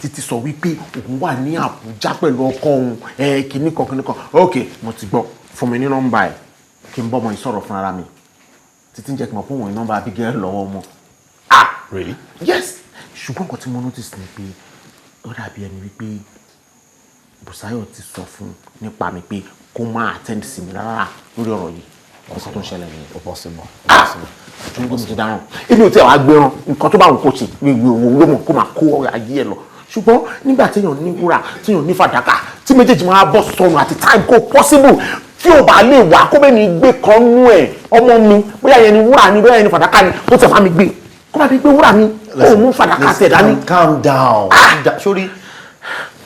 títí sọ wípé òun wà ní Àbújá pẹ̀lú ọkọ òun kìnnìkan ok mo ti gbọ́ fún mi ní nọ́mbà ẹ̀ kí n bọ́ ọmọ ìsọ̀rọ̀ fún ara mi títí ń jẹ́ kí n mọ̀ fún òun nọ́mbà Abigail lọ́wọ́ ọmọ. Really? Yes ṣùgbọ́n nǹkan tí mo notice ni pé ó dàbí ẹni wípé Bùsáyọ̀ ti sọ fún nípa mi pé kó má attend sí mi rárá lórí ọ̀rọ̀ yìí ọ̀sán tó ń ṣẹlẹ̀ nìyẹn. Ó possible. Tó ń gbé mi ti dáràn èmi ò tí àwọn agbẹ́rán nǹkan tó bá wù kó ṣe òun ló mọ̀ kó máa kó ayé ẹ̀ lọ ṣùgbọ́n nígbà téèyàn ní wúrà téèyàn ní fàdákà tí méjèèjì máa bọ́ sọnù àti time kó possible tí ò bá lè wà kó bẹ́ẹ̀ ni gbé kan nú ẹ̀ ọmọ mi bóyá yẹn ni wúrà ni bóyá yẹn ni fàdákà ni tó tẹ̀ fà mí gbé kó bá mi gbé wúrà mi kó mú fàdákà tẹ̀ dání. Calm down. Sori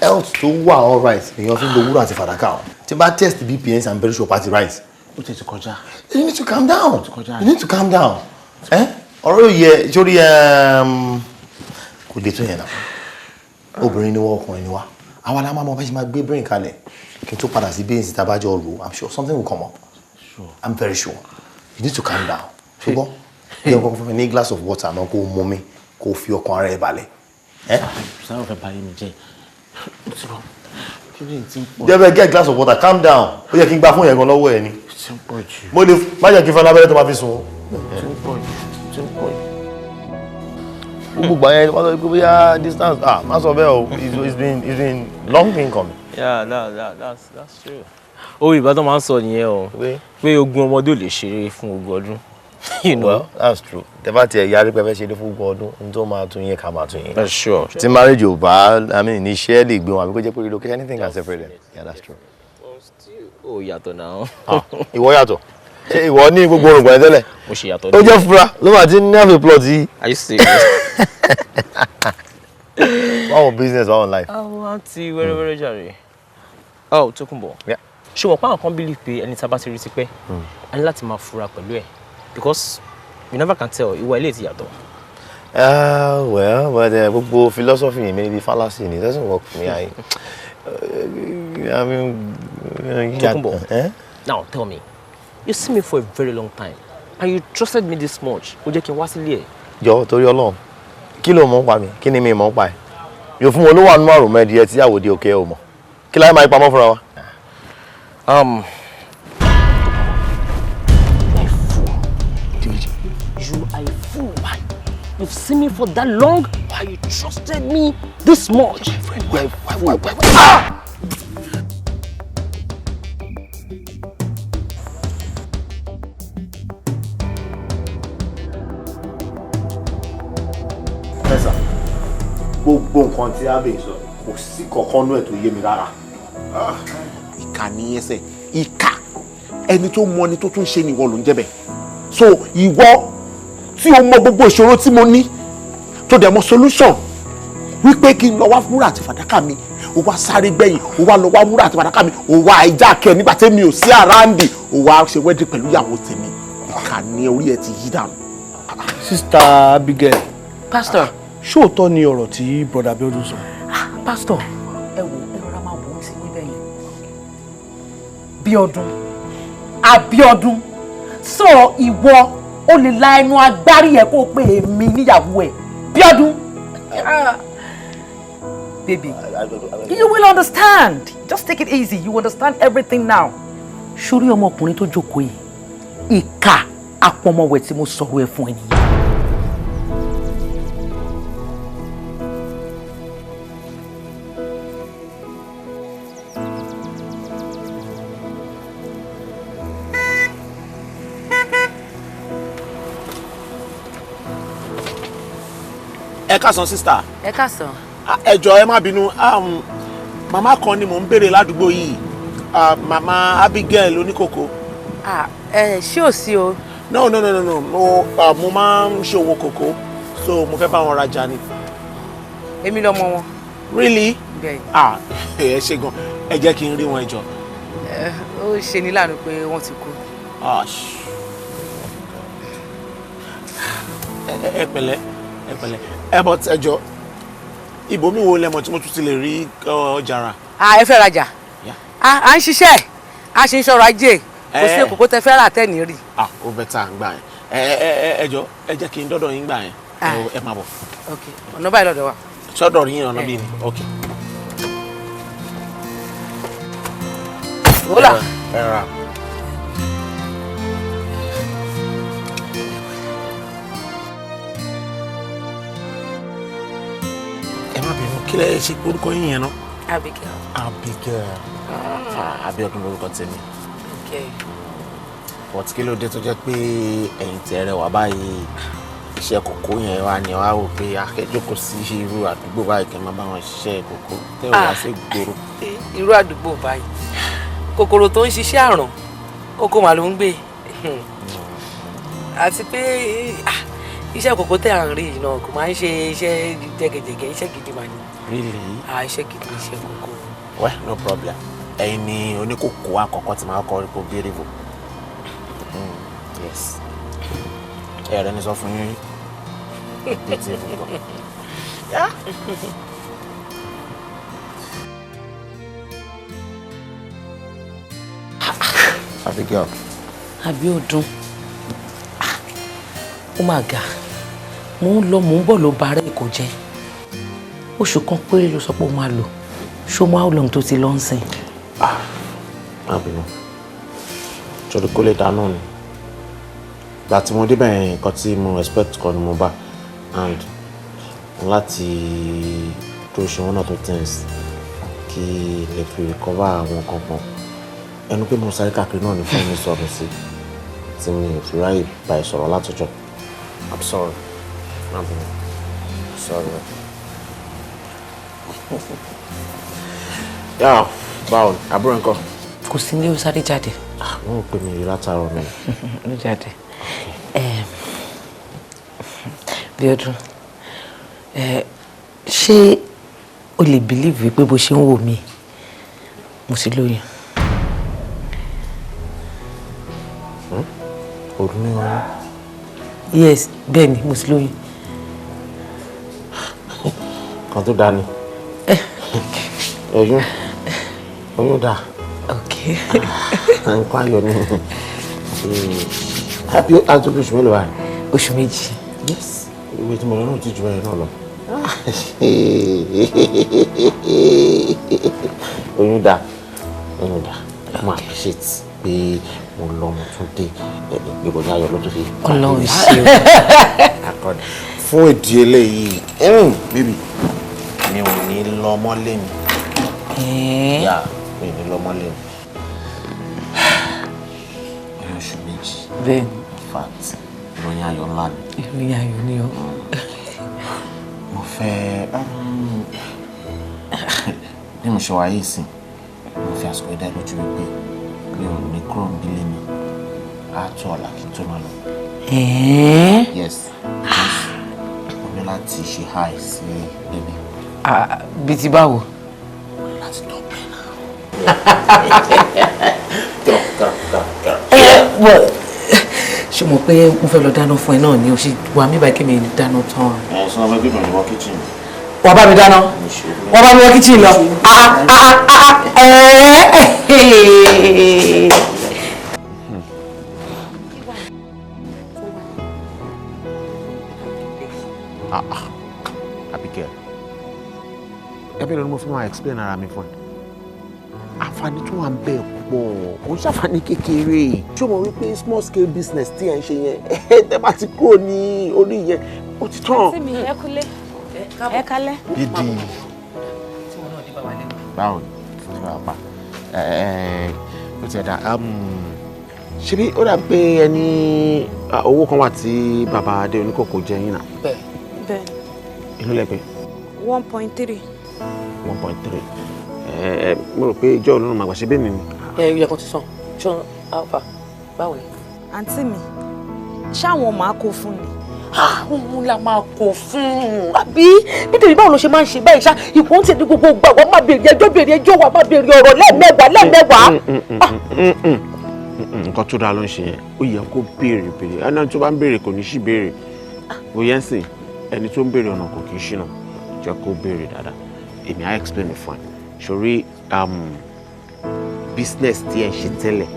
health tó wà all right èèyàn fi ń lo wúrà àti fàdákà o tí bá test BPN and very sure party rise. Ó ti kọjá. You need to calm down. You need to calm down. Ọ̀rọ̀ yóò yẹ sórí kò lè tó yẹn náà obìnrin ni wọ́n ọkùnrin ni wá àwa la máa mọ bá ṣe máa gbé brain kalẹ̀ kí n tó padà sí bẹ́ẹ̀nsì tábàjọ́ rò I'm sure something will come up I'm very sure you need to calm down ṣùgbọ́n yẹ kó fún mi ní glass of water náà kó mú mi kó fi ọkàn ara ẹ̀ balẹ̀. sáwọn fẹ́ báyìí mi jẹ́ jẹ́bẹ̀ get glass of water calm down ó yẹ kí n gbá fún yẹn gan lọ́wọ́ ẹ̀ ni mo lè má jẹ́ kí n fẹ́ lábẹ́rẹ́ tó máa fi sùn. gbogbo àyẹn wọ́n sọ pé bóyá distance má sọ bẹ́ẹ̀ o it's been long been coming. Yeah, that's true. Ó Ìbàdàn máa ń sọ nìyẹn o pé ogún ọmọdé ò lè ṣeré fún ogún ọdún. You know? Well, that's true. Tẹ́bá tiẹ̀ yarí pé fẹ́ ṣeré fún ogún ọdún n tó máa tún yẹn ká máa tún yẹn. That's sure. Tí marriage ò bá ní iṣẹ́ lè gbé wọn àbí kó jẹ́ pé relocation anything can separate them. Yeah, that's true. Ó yàtọ̀ náà. Ìwọ yàtọ̀. Ìwọ ní gbogbo orùngbọ̀n tẹ́lẹ̀. Mo ṣe yàtọ̀. Ó jẹ́ fura ló máa ti ní àmì plot yìí. Are you serious? Our business, our life. Àǹtí wẹ́rẹ́wẹ́rẹ́ jàre. Tókunbọ̀. Ṣé wọ́n pa àwọn kan believe pé ẹni tí a bá ti rí ti pẹ́ a ní láti máa fura pẹ̀lú ẹ̀ because you never can tell ìwà ilé ti yàtọ̀. Well, but gbogbo philosophy yìí maybe fallacy ni it doesn't work for me. I mean, Tókunbọ̀. Now tell me, you see me for a very long time and you trusted me this much. Ó jẹ́ kí n wá sílé ẹ̀. Jọ̀ọ́ torí Ọlọ́run kí ló mọ̀ ń pa mi kí ni mi mọ̀ ń pa ẹ̀ yóò fún wọn ló wà nínú àrùn mẹ́ẹ̀dì tí àwòdì òkè ẹ̀ ò mọ̀ kí láyé máa ń pamọ́ fúnra wa. You are a fool. Why? You've seen me for that long. Why you trusted me this much? Why? Gbogbo nǹkan tí a bẹ̀ sọ kò sí kankan nú ẹ̀ tó yé mi rárá. Ìkà ní ẹsẹ̀ ìkà ẹni tó mọ ni tó tún ṣe ni ìwọ ló ń jẹ́ bẹ́ẹ̀ so ìwọ tí o mọ gbogbo ìṣòro tí mo ní tó dẹ̀ mọ solution wípé kí n lọ wá wúrà àti fàdákà mi o wá sáré gbẹ̀yìn o wá lọ wá wúrà àti fàdákà mi o wá ajá kẹ nígbà tí mi ò sí àráǹdì o wá ṣe wedding pẹ̀lú ìyàwó tèmi ìkà ní orí ẹ ti yí dànù. Sister Abigail. Pastor. Ṣóòótọ́ ni ọ̀rọ̀ tí brother Abiodun sọ. Pastor ẹ rọra máa wò ó sí níbẹ̀ yẹn. Bíọ́dún Abíọ́dún sọ ìwọ o lè la ẹnu agbárí ẹ kó o pè mí níyàwó ẹ Bíọ́dún. Baby, you will understand. Just take it easy. You understand everything now. Ṣorí ọmọkùnrin tó jókòó yìí ìkà àpọ̀mọ̀wẹ̀ tí mo sọ̀rọ̀ ẹ fún ẹ nìyẹn. Ẹ káàsán sister. Ẹ káàsán. Ẹ jọ̀ọ́ ẹ má bínú màmá kan ni mò ń béèrè ládùúgbò yìí màmá Abigail oníkòkò. Ṣé ò sí o. No mo máa ń ṣe owó kòkó so mo fẹ́ bá wọn rajà ni. Èmi lọmọ wọn. Really? Bẹ́ẹ̀. Ẹ ṣé gan ẹ jẹ́ kí n rí wọn ẹ jọ̀ọ́. Ó ṣe ní láàánú pé wọ́n ti kú. Ẹ pẹ̀lẹ́ but ẹ jọ̀ọ́ ibòmí wo lẹ́mọ̀ tí mo tún ti lè rí ọjà rà. Ẹ fẹ́ rajà. À ń ṣiṣẹ́ a ṣe ń ṣọrọ̀ ajé kò sí èkókó tẹ fẹ́ rà tẹ́ni rí. Ó bẹ́tà gbà yẹn ẹ jọ̀ọ́ ẹ jẹ́ kí n dọ́dọ̀ yín gbà yẹn ẹ máa bọ̀. Ok ọ̀nà báyìí lọ́dọ̀ wa. sọ́dọ̀ yín ọ̀nà bíi ni ok. wọ́lá. ẹ rà. Kí lẹ ṣe orúkọ yín yẹn náà? Abigail. Abigail. Abiodun lórúkọ tèmi. Okay. But kí ló dé tó jẹ́ pé ẹ̀yin tẹ́ rẹwà báyìí iṣẹ́ kòkó yẹn wá ni wá wò pé akẹ́jọ́kọ̀ sí irú àdúgbò báyìí kẹ́ máa bá wọn ṣiṣẹ́ kòkó tẹ́ ò wá sí gbòòrò. Irú àdúgbò báyìí kòkòrò tó ń ṣiṣẹ́ àrùn oko mà ló ń gbé àti pé iṣẹ́ kòkó tẹ́ à ń rí náà kò máa ń ṣe iṣẹ́ jẹgẹjẹgẹ iṣẹ́ gidi mà ní. Really? Iṣẹ́ gidi iṣẹ́ kòkó. Well, no problem. Ẹ̀yin ni oníkòkó àkọ́kọ́ tí màá kọ́ rí kó beautiful. Yes. Ẹ̀rẹ́ ni sọ fún yín. Abigail. Abiodun. Ó mà ga. Mo ń lọ mo ń bọ̀ ló ba rẹ̀ kò jẹ́. Oṣù kan péré ló sọ pé ó máa lò. Ṣó máa long tó ti lọ ń sìn. Àbínú. Torí kó lè dáná ni. Ìgbà tí mo débẹ̀ nǹkan tí mo respect kan ni mo bá and láti tó ṣe one or two things kí lè fi recover àwọn kankan. Ẹnu pé mo sáré káàkiri náà ní fún mi sọ̀rọ̀ sí tí mi ò fi ráyè bá ẹ sọ̀rọ̀ látọjọ́. I'm sorry. Àbínú. Sorry. Yà báwo àbúrò nǹkan? Kò sí ní ó sáré jáde. Wọ́n ò pè mí rí látàárọ̀ mi. Ó jáde. Bíọ́dún, ṣé o lè believe pé bó ṣe ń wò mí mo sì lóyún? Òru ní oyún? Yes, bẹ́ẹ̀ ni mo sì lóyún. Kan tó dáa ni. Oyún dáa. Okay. Nǹkan ayọ̀ ni. Happy àtúntò oṣù mélòó wà? Oṣù méjì. Yes. Ìwé tí mo lọ náà ti ju ẹ̀ náà lọ. Oyún dáa. Mo appreciate pé mo lọ mo tún dé ìròyìn ayọ̀ ló tó fi. Ọlọ́run ṣe o. Fún ìdí eléyìí bíbí mi ò ní lọ mọ́lé mi. Yà mi ò ní lọ mọ́lé mi. Oṣù méjì. Bẹ́ẹ̀ ni. In fact, ìròyìn ayọ̀ ńlá ni. Ìròyìn ayọ̀ ni o. Mo fẹ́ bí mo ṣe wáyé ìsìn mo fi àsìkò ìdá lójú wípé mi ò ní kúrò nílé mi á tó ọ̀la kí n tó máa lọ. Yes, mo ní láti ṣe high sí bébí. Bí ti báwo? Láti dọ̀bẹ̀ náà. Ṣé mo pé mo fẹ́ lọ dáná fún ẹ náà ni o ṣe wà mí báyìí kí mi dáná tán. Sọ ma fẹ́ bí mo ní wọ́n kitchen. Wà bá mi dáná? Wà bá mi wọ́n kitchen lọ? Abigail, ẹbí ló ní mo fi máa explain ara mi fún ẹ. Àǹfààní tó wà ń bẹ pọ̀, kò ń ṣàǹfààní kékeré. Ṣé o mọ̀ wípé small scale business tí ẹ̀ ń ṣe yẹn, tẹ́ bá ti kúrò ní orí yẹn, ó ti tán. Sí mi, ẹ kúlé. Ẹ kálẹ́. Dídì. Báwo ni? Ó ti ẹ̀dá. Ṣé bí ó dà pé ẹni owó kan wà tí bàbá Adé oníkòkò jẹ yín náà? Bẹ́ẹ̀. Inú lẹ́gbẹ̀ẹ́? 1.3. 1.3. Mo rò pé ìjọ Ọlọ́run máa gbà ṣe bẹ́ẹ̀ ni. Ìyá kan ti sàn. Ṣé alpha báwo ni? Àǹtí mi, ṣáwọn máa kó fún ni? Òun la máa kó fún un. Àbí nítorí báwo ló ṣe máa ń ṣe báyìí ṣá ìwọ ń tẹ̀lé gbogbo gbà wọ́n máa béèrè ẹjọ́ wa máa béèrè ọ̀rọ̀ lẹ́ẹ̀mẹ́wàá. Nǹkan tó dáa ló ń ṣe yẹn ó yẹ kó béèrè ẹni tó bá ń béèrè kò ní sí béèrè bóyá ń sìn ẹni tó ń béèrè ọ̀nà kò kì í ṣìnà jẹ́ kó béèrè dáadáa èmi á explain it fún ẹ sórí business tí ẹ ń ṣe tẹ́lẹ̀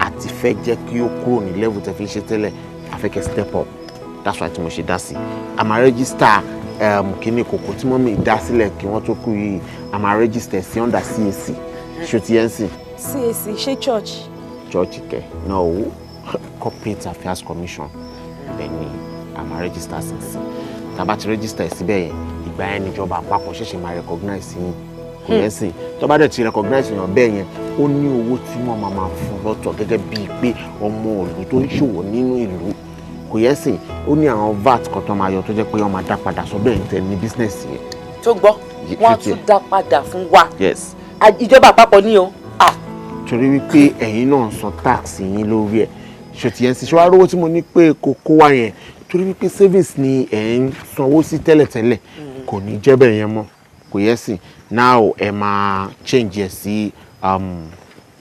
àti fẹ́ jẹ́ kí ó kúrò ní level tẹ́ fi ń ṣe tẹ́lẹ̀ àfẹ́kẹ́ step up that's why tí mo ṣe dá sí a máa register kíní kòkó tí mọ́mí dá sílẹ̀ kí wọ́n tó kú yìí a máa register sí under CAC ṣó ti yẹn sìn. CAC ṣé church? Church kẹ no corporate affairs commission bẹ́ẹ̀ ni a máa register sí tá a bá ti register síbẹ̀ yẹn ìgbà yẹn níjọba àpapọ̀ ṣẹ̀ṣẹ̀ máa recognize yín kò yẹn sìn tó bá dẹ̀ ti recognize yàn bẹ́ẹ̀ yẹn ó ní owó tí wọ́n máa fún lọ́tọ̀ gẹ́gẹ́ bíi pé ọmọ ìlú tó ń ṣòwò nínú ìlú kò yẹ sìn ó ní àwọn VAT kan tó máa yọ tó jẹ́ pé wọ́n máa dá padà sọ bẹ́ẹ̀ tẹ̀ ní business yẹn. tó gbọ́ wọ́n á tún dá padà fún wa. Yes. Ìjọba àpapọ̀ ní o. Torí wípé ẹ̀yin náà san tax yín lórí ẹ̀ ṣòtì yẹn sì ṣé wàá rówó tí mo ní pé kókó wá yẹn torí wípé savings ni ẹ̀ ń sanwó sí tẹ́lẹ̀tẹ́lẹ̀ kò ní jẹ́ bẹ́ẹ̀ yẹn mọ́ kò yẹ sìn now ẹ máa change ẹ̀ sí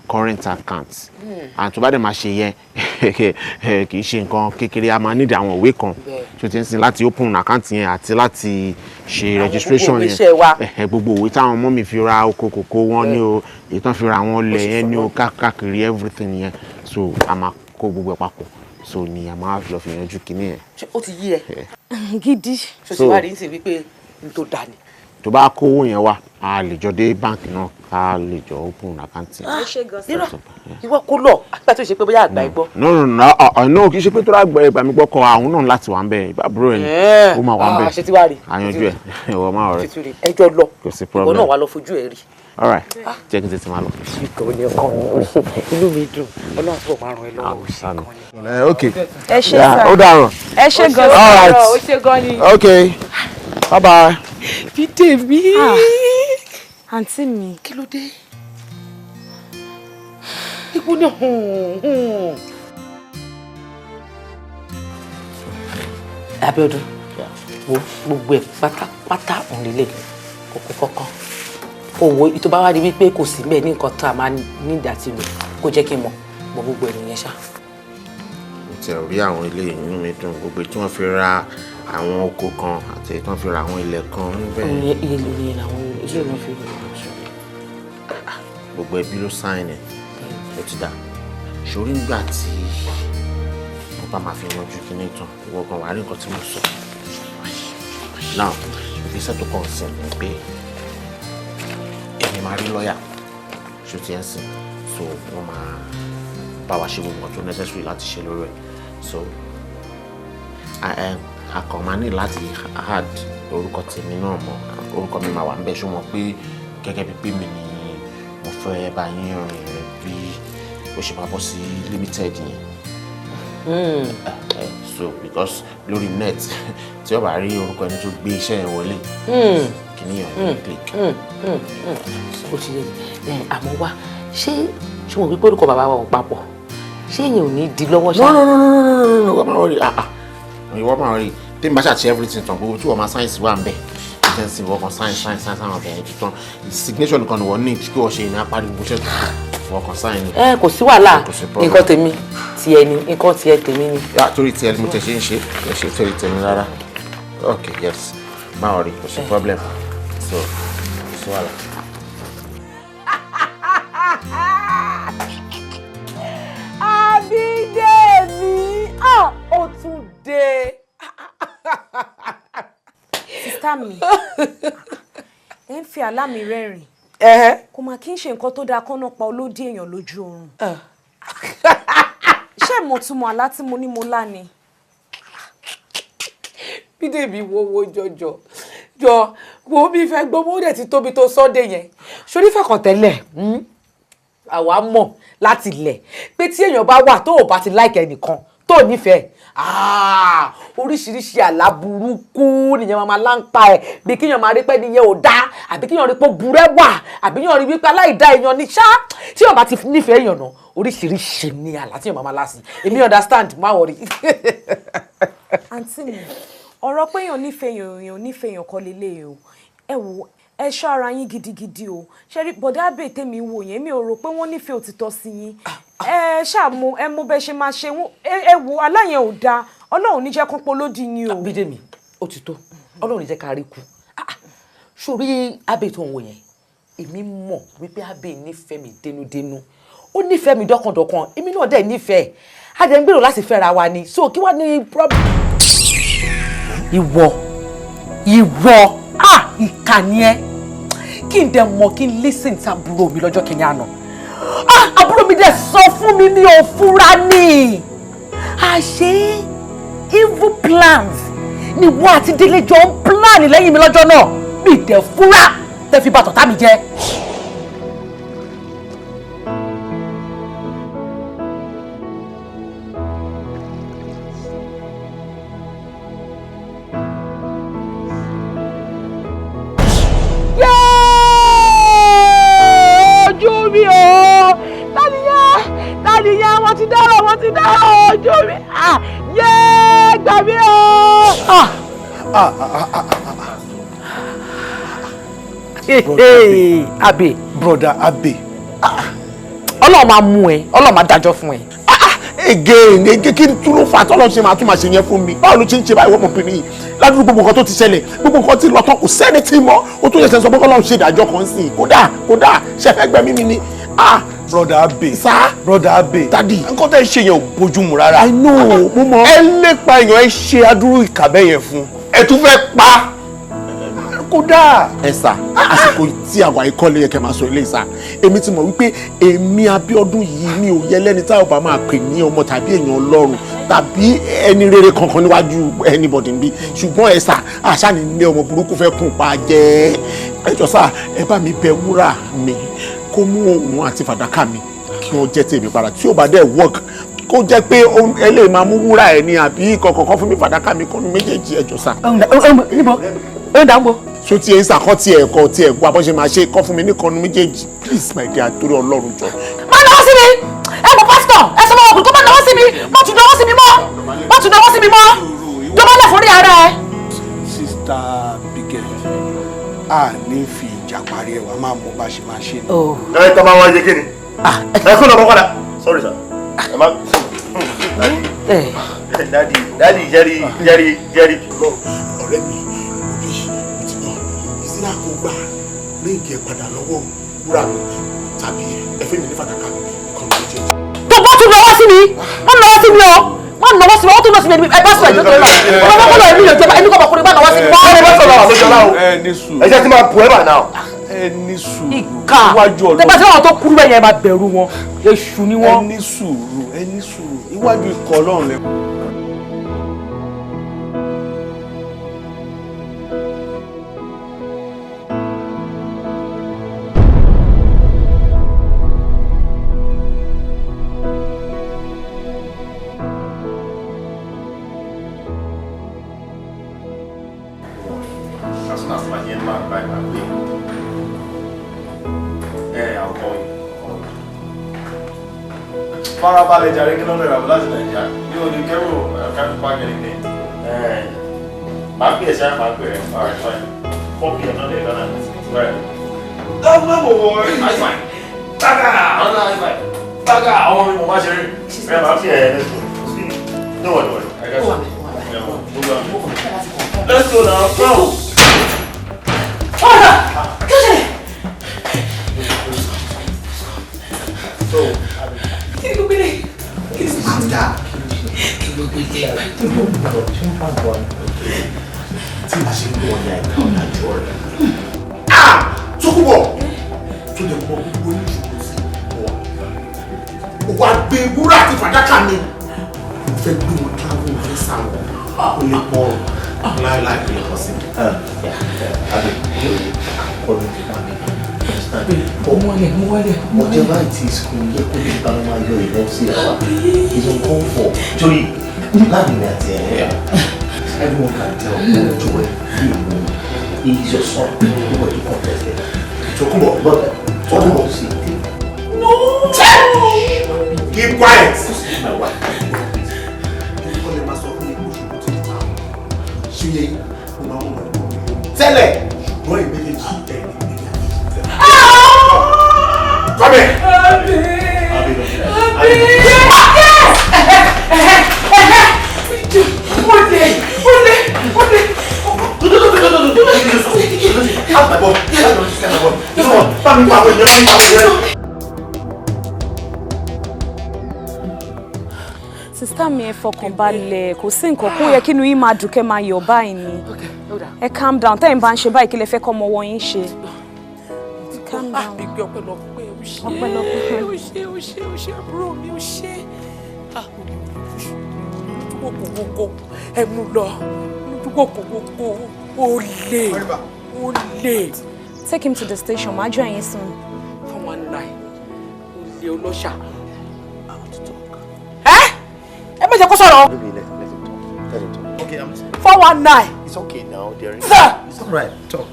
current account and tó bá dẹ̀ máa ṣe yẹn kì í ṣe nǹkan kékeré a máa need àwọn ìwé kan tó ti ń sin láti open account yẹn àti láti ṣe registration yẹn gbogbo ìwé táwọn ọmọ mi fi ra oko kòkó wọn ní o èyí tán fi ra àwọn ọlẹ̀ yẹn ní o káàkiri everything yẹn so a máa kó gbogbo ẹ̀ papọ̀ so ni a máa lọ fi yanjú kinní yẹn. ó ti yí ẹ gidi ṣòṣì wá rí ní sí wípé n tó dà ní. tó bá kówó yẹn wá a lè jọ dé báǹkì náà ká lè jọ open account. nínú ìwọ kó lọ àgbà tó ṣe pé bóyá àgbà ẹgbọ́. no kì í ṣe pé tó rà gbà mí gbọ́ kọ àwọn náà láti wà ń bẹ̀ ìbábúrò ẹ̀ ni ó máa wà ń bẹ̀ ṣe tí wàá rí àyànjú ẹ̀ ìwọ máa rẹ̀ ẹjọ́ lọ kò sí ìwọ problem. náà wà lọ fojú ẹ rí. all right jẹ́ kí n tètè máa lọ. ìkọ̀ ni ọkọ mi inú mi dùn ọlọ́run àti bọ̀ máa ràn ẹ́ lọ́wọ́. okay ẹ ṣe sá ó dàrọ̀. ẹ ṣe gan all right ó ṣe gan ni. okay bye bye. bídè mi. àǹtí mi kí ló dé. ikú ni Abíọ́dún wo gbogbo ẹ pátápátá òǹlẹ̀lẹ̀ kókó kọ́kọ́ owó tó bá wá di wípé kò sí bẹ́ẹ̀ ní nǹkan tó a máa ní ìdàtí lò kó jẹ́ kí n mọ̀ mọ gbogbo ènìyàn ṣá. mo ti rí àwọn ilé inú mi dùn gbogbo tí wọ́n fi ra àwọn oko kan àti tí wọ́n fi ra àwọn ilẹ̀ kan níbẹ̀. iye lórí làwọn ilé náà fi rò. gbogbo ẹbí ló sáìn ẹ̀ ó ti dà ṣorí nígbà tí mo bá máa fi yanjú kíní tán ìwọ gan wàá rí nǹkan tí mo sọ. now ìgbésẹ̀ tó kàn sí ni pé èmi máa rí lọ́ọ̀yà ṣó ti ẹ̀ sìn so wọ́n máa bá wa ṣe gbogbo nǹkan tó necessary láti ṣe lórí ẹ̀ so akọ̀ máa ní láti add orúkọ tèmi náà mọ́ orúkọ mi máa wà níbẹ̀ ṣó mọ̀ pé gẹ́gẹ́ bí pé mi ni mo fẹ́ bá yín rìn bí ó ṣe máa bọ́ sí limited yẹn. So because lórí net tí o bá rí orúkọ ẹni tó gbé iṣẹ́ yẹn wọlé kìnìyàn ní click. ó ti yẹ àmọ́ wá ṣé mo wí pé orúkọ bàbá wa ò papọ̀ ṣé èèyàn ò ní di lọ́wọ́ ṣá. no wọ́n máa rí ìwọ máa rí tí n bá ṣàṣe everything tán gbogbo tí wọ́n máa sáyẹ̀nsì wà ń bẹ̀ ìjẹ́nsì wọ́n kan sáyẹ̀nsì àwọn ọ̀bẹ̀yẹn jù tán signature nìkan ni wọ́n ní kí wọ́n ṣe ìní apárí gbogbo ṣẹ́ wọ́n kan sáyẹ̀nsì. kò sí wàhálà nǹkan tèmi tiẹ̀ ni nǹkan tiẹ̀ tèmi ni. torí tiẹ̀ ni mo tẹ̀ ṣe ń ṣe ẹ ṣe torí tèmi rárá ok yes máa rí kò sí problem so kò sí wàhálà. Abídèmí ó tún dé. sísá mi ẹ ń fi àlá mi rẹ́rìn kò mà kí n ṣe nǹkan tó dáa kọ́nà pa olódì èèyàn lójú oorun ṣé ìmọ̀túnmọ̀ àlá tí mo ní mo lá ni. Bídèmí wo jọjọ wo bí fẹ́ gbọ́ mọ́ dẹ̀ ti tóbi tó sọ́dẹ̀ yẹn ṣorí fẹ́ kàn tẹ́lẹ̀ àwa mọ̀ láti lẹ̀ pé tí èèyàn bá wà tó ò bá ti láìkẹ́ ẹnìkan tó nífẹ̀ẹ́ oríṣiríṣi àlá burúkú nìyẹn máa láǹpa ẹ̀ bí kíyàn máa rí pé nìyẹn ò dá àbí kíyàn rí pé burẹ́ wà àbí kíyàn rí wípé aláìdá èèyàn ní ṣá tí èèyàn bá ti nífẹ̀ẹ́ èèyàn náà oríṣiríṣi ni àlá tí èèyàn máa lá sí èmi understand má wọrí. àǹtí mi ọ̀rọ̀ pé èèyàn nífẹ̀ẹ́ èèyàn kọ́ lélẹ̀ o ẹ wò ẹ ṣọ́ ara yín gidigidi o ṣe rí bọ̀dá àbẹ̀ tèmi wò yẹn mi ò rò pé wọ́n nífẹ̀ẹ́ òtítọ́ sí yín ẹ ṣàmú ẹ mú bẹ ṣe máa ṣe ẹ wò aláyẹn ò dáa ọlọ́run ní jẹ́ kán polódì yín o. Bídèmí ó ti tó ọlọ́run ní jẹ́ ká rí kú sórí àbẹ̀ tó ń wò yẹn èmi mọ̀ wípé àbẹ̀ nífẹ̀ẹ́ mi dénúdénú ó nífẹ̀ẹ́ mi dọ́kàndọ́kàn èmi náà dẹ̀ nífẹ̀ẹ́ a dẹ̀ ń gbèrò láti fẹ́ra wa ni so kí wá ní problem. ìwọ ìkànnì ẹ kí n dẹ̀ mọ̀ kí n listen tí àbúrò mi lọ́jọ́ kìíní àná àbúrò mi dẹ̀ sọ fún mi ò fura ni àṣé evil plans ni wọ́n àti Délé jọ ń plan lẹ́yìn mi lọ́jọ́ náà mi dẹ̀ fura tẹ́ fi bàtọ̀ tá mi jẹ́. wọ́n ti dá ojú mi yé gbà mí o. Abe broda Abe Ọlọ́run máa mú ẹ Ọlọ́run máa dájọ́ fún ẹ. again kí n tún ló fà tọ́lọ́ ṣe máa tún máa ṣe yẹn fún mi báwo ló ṣe ń ṣe báyìí ọmọbìnrin yìí ládùúgbò gbogbo nǹkan tó ti ṣẹlẹ̀ gbogbo nǹkan tí lọ tán kò sẹ́ni tí mọ́ ó tún yẹ sọ pé kọ́lọ́run ṣe ìdájọ́ kan sí i kódà ṣẹfẹ́ gbẹ̀mí mi ni brother Abe sá brother Abe dadi nǹkan tẹ́ ṣe yẹn ò bójúmu rárá. I know mo mọ. ẹ lépa èèyàn ẹ ṣe adúrú ìkàbẹ́ yẹn fún ẹ tún fẹ́ pa kódà. ẹ sà àsìkò tí àwa ìkọlẹ̀ yẹ kẹ́ máa sọ ilé ìsà èmi ti mọ̀ wípé èmi Abíọ́dún yìí mi ò yẹ lẹ́ni tá ò bá máa pè ní ọmọ tàbí èèyàn Ọlọ́run tàbí ẹni rere kankan níwájú anybody níbí ṣùgbọ́n ẹ sà àṣà ni ilé ọmọ burúkú fẹ́ kún pa jẹ́ ẹ jọ sà ẹ bá mi bẹ̀ wúrà mi kó mú òun àti fàdákà mi kí wọ́n jẹ́ tèmi padà tí ó bá dẹ̀ work kó jẹ́ pé ẹ lè máa mú wúrà ẹ ní àbí kọ̀ọ̀kan fún mi fàdákà mi kọ́nu méjèèjì ẹ jọ sà. níbo ó dà ń bo. so tí ẹ ń sàkọ́ tí ẹ kọ́ tí ẹ gbọ́ abọ́ṣe máa ṣe kọ́ fún mi ní kọ́nu méjèèjì please my dear torí Ọlọ́run jọ. má náwó sí mi ẹ bọ pásítọ̀ ẹ sọ fún ọkùnrin kó má náwó sí mi má tún náwó sí mi mọ́ dọ́bálẹ̀ fún rí ara ẹ. sista Bigel a ní fi ìjà parí ẹ wà máa mọ bá ṣe máa ṣe ni. ẹ tọ́ máa wá jẹ kí ni ẹ kó lọ bọ́ padà sorry sir ẹ má. dadi jẹ́rìí. ọ̀rẹ́ mi òbí ti bọ̀ ìsìlá kò gbà léèkì ẹ̀ padà lọ́wọ́ wúrà mi tàbí ẹ̀fẹ́ mi ní fàdákà kan ló jẹ́. tó bá tún náwó sí mi wọ́n náwó sí mi o wọ́n náwó sí mi wọ́n tún náwó sí mi ẹ bá sọ ìjọba náà ọlọ́wọ́ kọ́ lọ èmi yóò jẹ́ ẹni kọ́ ọkùnrin bá náwó sí mi. ẹ bá sọ̀rọ̀ àwọn lójọ́ náà o ẹ jẹ́ tí máa bu ẹ bà náà. ẹ ní sùúrù ìka iwájú Ọlọ́run tẹ́gbà tí wọ́n tó kúrú bẹ́ẹ̀ yẹn máa bẹ̀rù wọn èṣù ni wọ́n. ẹ ní sùúrù iwájú ikọ̀ Ọlọ́run lẹ. farabalẹ̀ jàre kí lọ́nà ìràwọ̀ láti Nàìjíríà ní òní kẹ́rù káfíńpá kẹ́lẹ́kẹ́ máa ń pè ẹ̀ṣẹ́ máa ń pè ẹ̀ alright fine 4 p.m. náà lè lọ́nà right. lọ́gbọ́n mo wọ high five Baka ọ̀nà high five Baka àwọn ọmọ mi mo máa ṣe rí ẹ̀ máa fi ẹ̀ no worry I guess let's go now go. So. tí màá ṣe ń lọ ọ̀yà ìka ọ̀nà àjọ rẹ̀. Tókùbọ̀ tó lè mọ gbogbo ní ìṣòro sí wa. Wà á gbé wúrà àti fàdákà mi. Mo fẹ́ gbé wọn travel ní sáwọn. O lè pọ̀ láìláì lè pọ̀ sí. Àbí ọdún tí wọ́n ní. Ọjọ́ báyìí tí school yẹ kó lè bá wọn yọ ìbọn sí àwa. Ìjọ nǹkan fọ̀ torí láàrin àti ẹ̀rẹ́ everyone can tell what joy he is your son. Nobody contest it. Tókùbọ̀ But what do you see? No! Keep quiet! My wife. Ìkọlẹ̀ máa sọ fún mi kó ṣubú ti ta. Ṣé yẹ kó máa mú wọn lọ́wọ́ mi? Tẹ́lẹ̀ ṣùgbọ́n ìméjèèjì ẹ̀ ní ìgbéga ní ìtẹ́lẹ̀. Come here! Sista mi ẹ fọkàn balẹ̀ kò sí nǹkan kó yẹ kí inú yín máa dùn kẹ́ máa yọ̀ báyìí ni ẹ calm down tẹ́yìn bá ń ṣe báyìí kí lẹ fẹ́ kọ́ ọmọ wọn yín ṣe. Calm down. Ọpẹ́lọpẹ́ ó ṣe àbúrò mi ó ṣe gbogbo ẹ mú lọ gbogbo ó lè. Take him to the station máa jọ ẹ̀yin sùn. Fún wa náà olè olóṣà. Ẹ má jẹ́ kó sọ̀rọ̀. Okay, I'm listening. 419. It's okay now, dearie. Sir! It's all right. Talk.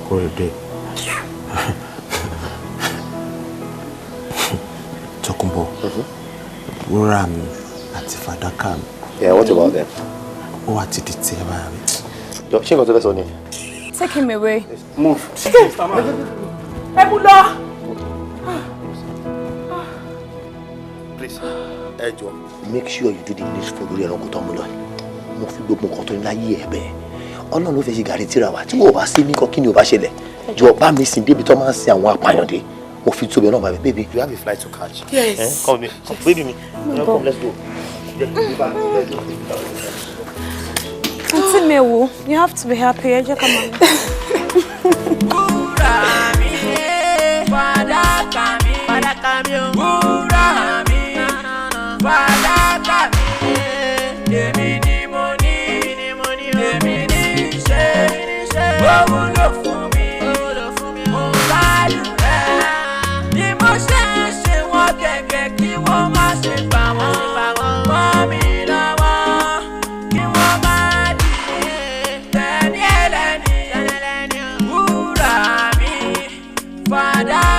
Korede. Tókunbọ̀. Wúrà mi àti fàdákà mi. Yeah, what about them? Ó wá ti di tí ẹ báyà mi. Ṣé nǹkan tó fẹ́ sọ ni? Take him away. Move. Ẹ mú lọ. please. Ẹ jọ̀ọ́. Make sure you do the needful lórí ẹranko tó mú lọ. Mo fi gbogbo nǹkan tó ní láyé ẹ̀ bẹ́ẹ̀. Ọlọ́run ló fẹ́ ṣe gàrí tíra wa tí mo bá sí ní kan kí ni ò bá ṣẹlẹ̀. Jọ̀ọ́ bá mi sìn débi tó máa ń sin àwọn apààyàn dé. Mo fi tóbi náà bá mi. Baby, you have a flight to catch. Yes. Come with me. Come, baby me. Come, let's go. Auntie Mewu, you have to be happy. Ẹ jẹ́ ká máa lọ. Fàdákà mi, wúrà mi, fàdákà mi, èmi ni mo ní, èmi ní ṣe, owó ló fún mi, mo bá lù ẹ́, ni mo ṣe ń ṣe wọ́n gẹ́gẹ́ kí wọ́n má ṣe gbà wọ́n, mọ́ mi lọ́wọ́, kí wọ́n má dì tẹ́ni ẹlẹ́ni, wúrà mi, fàdákà.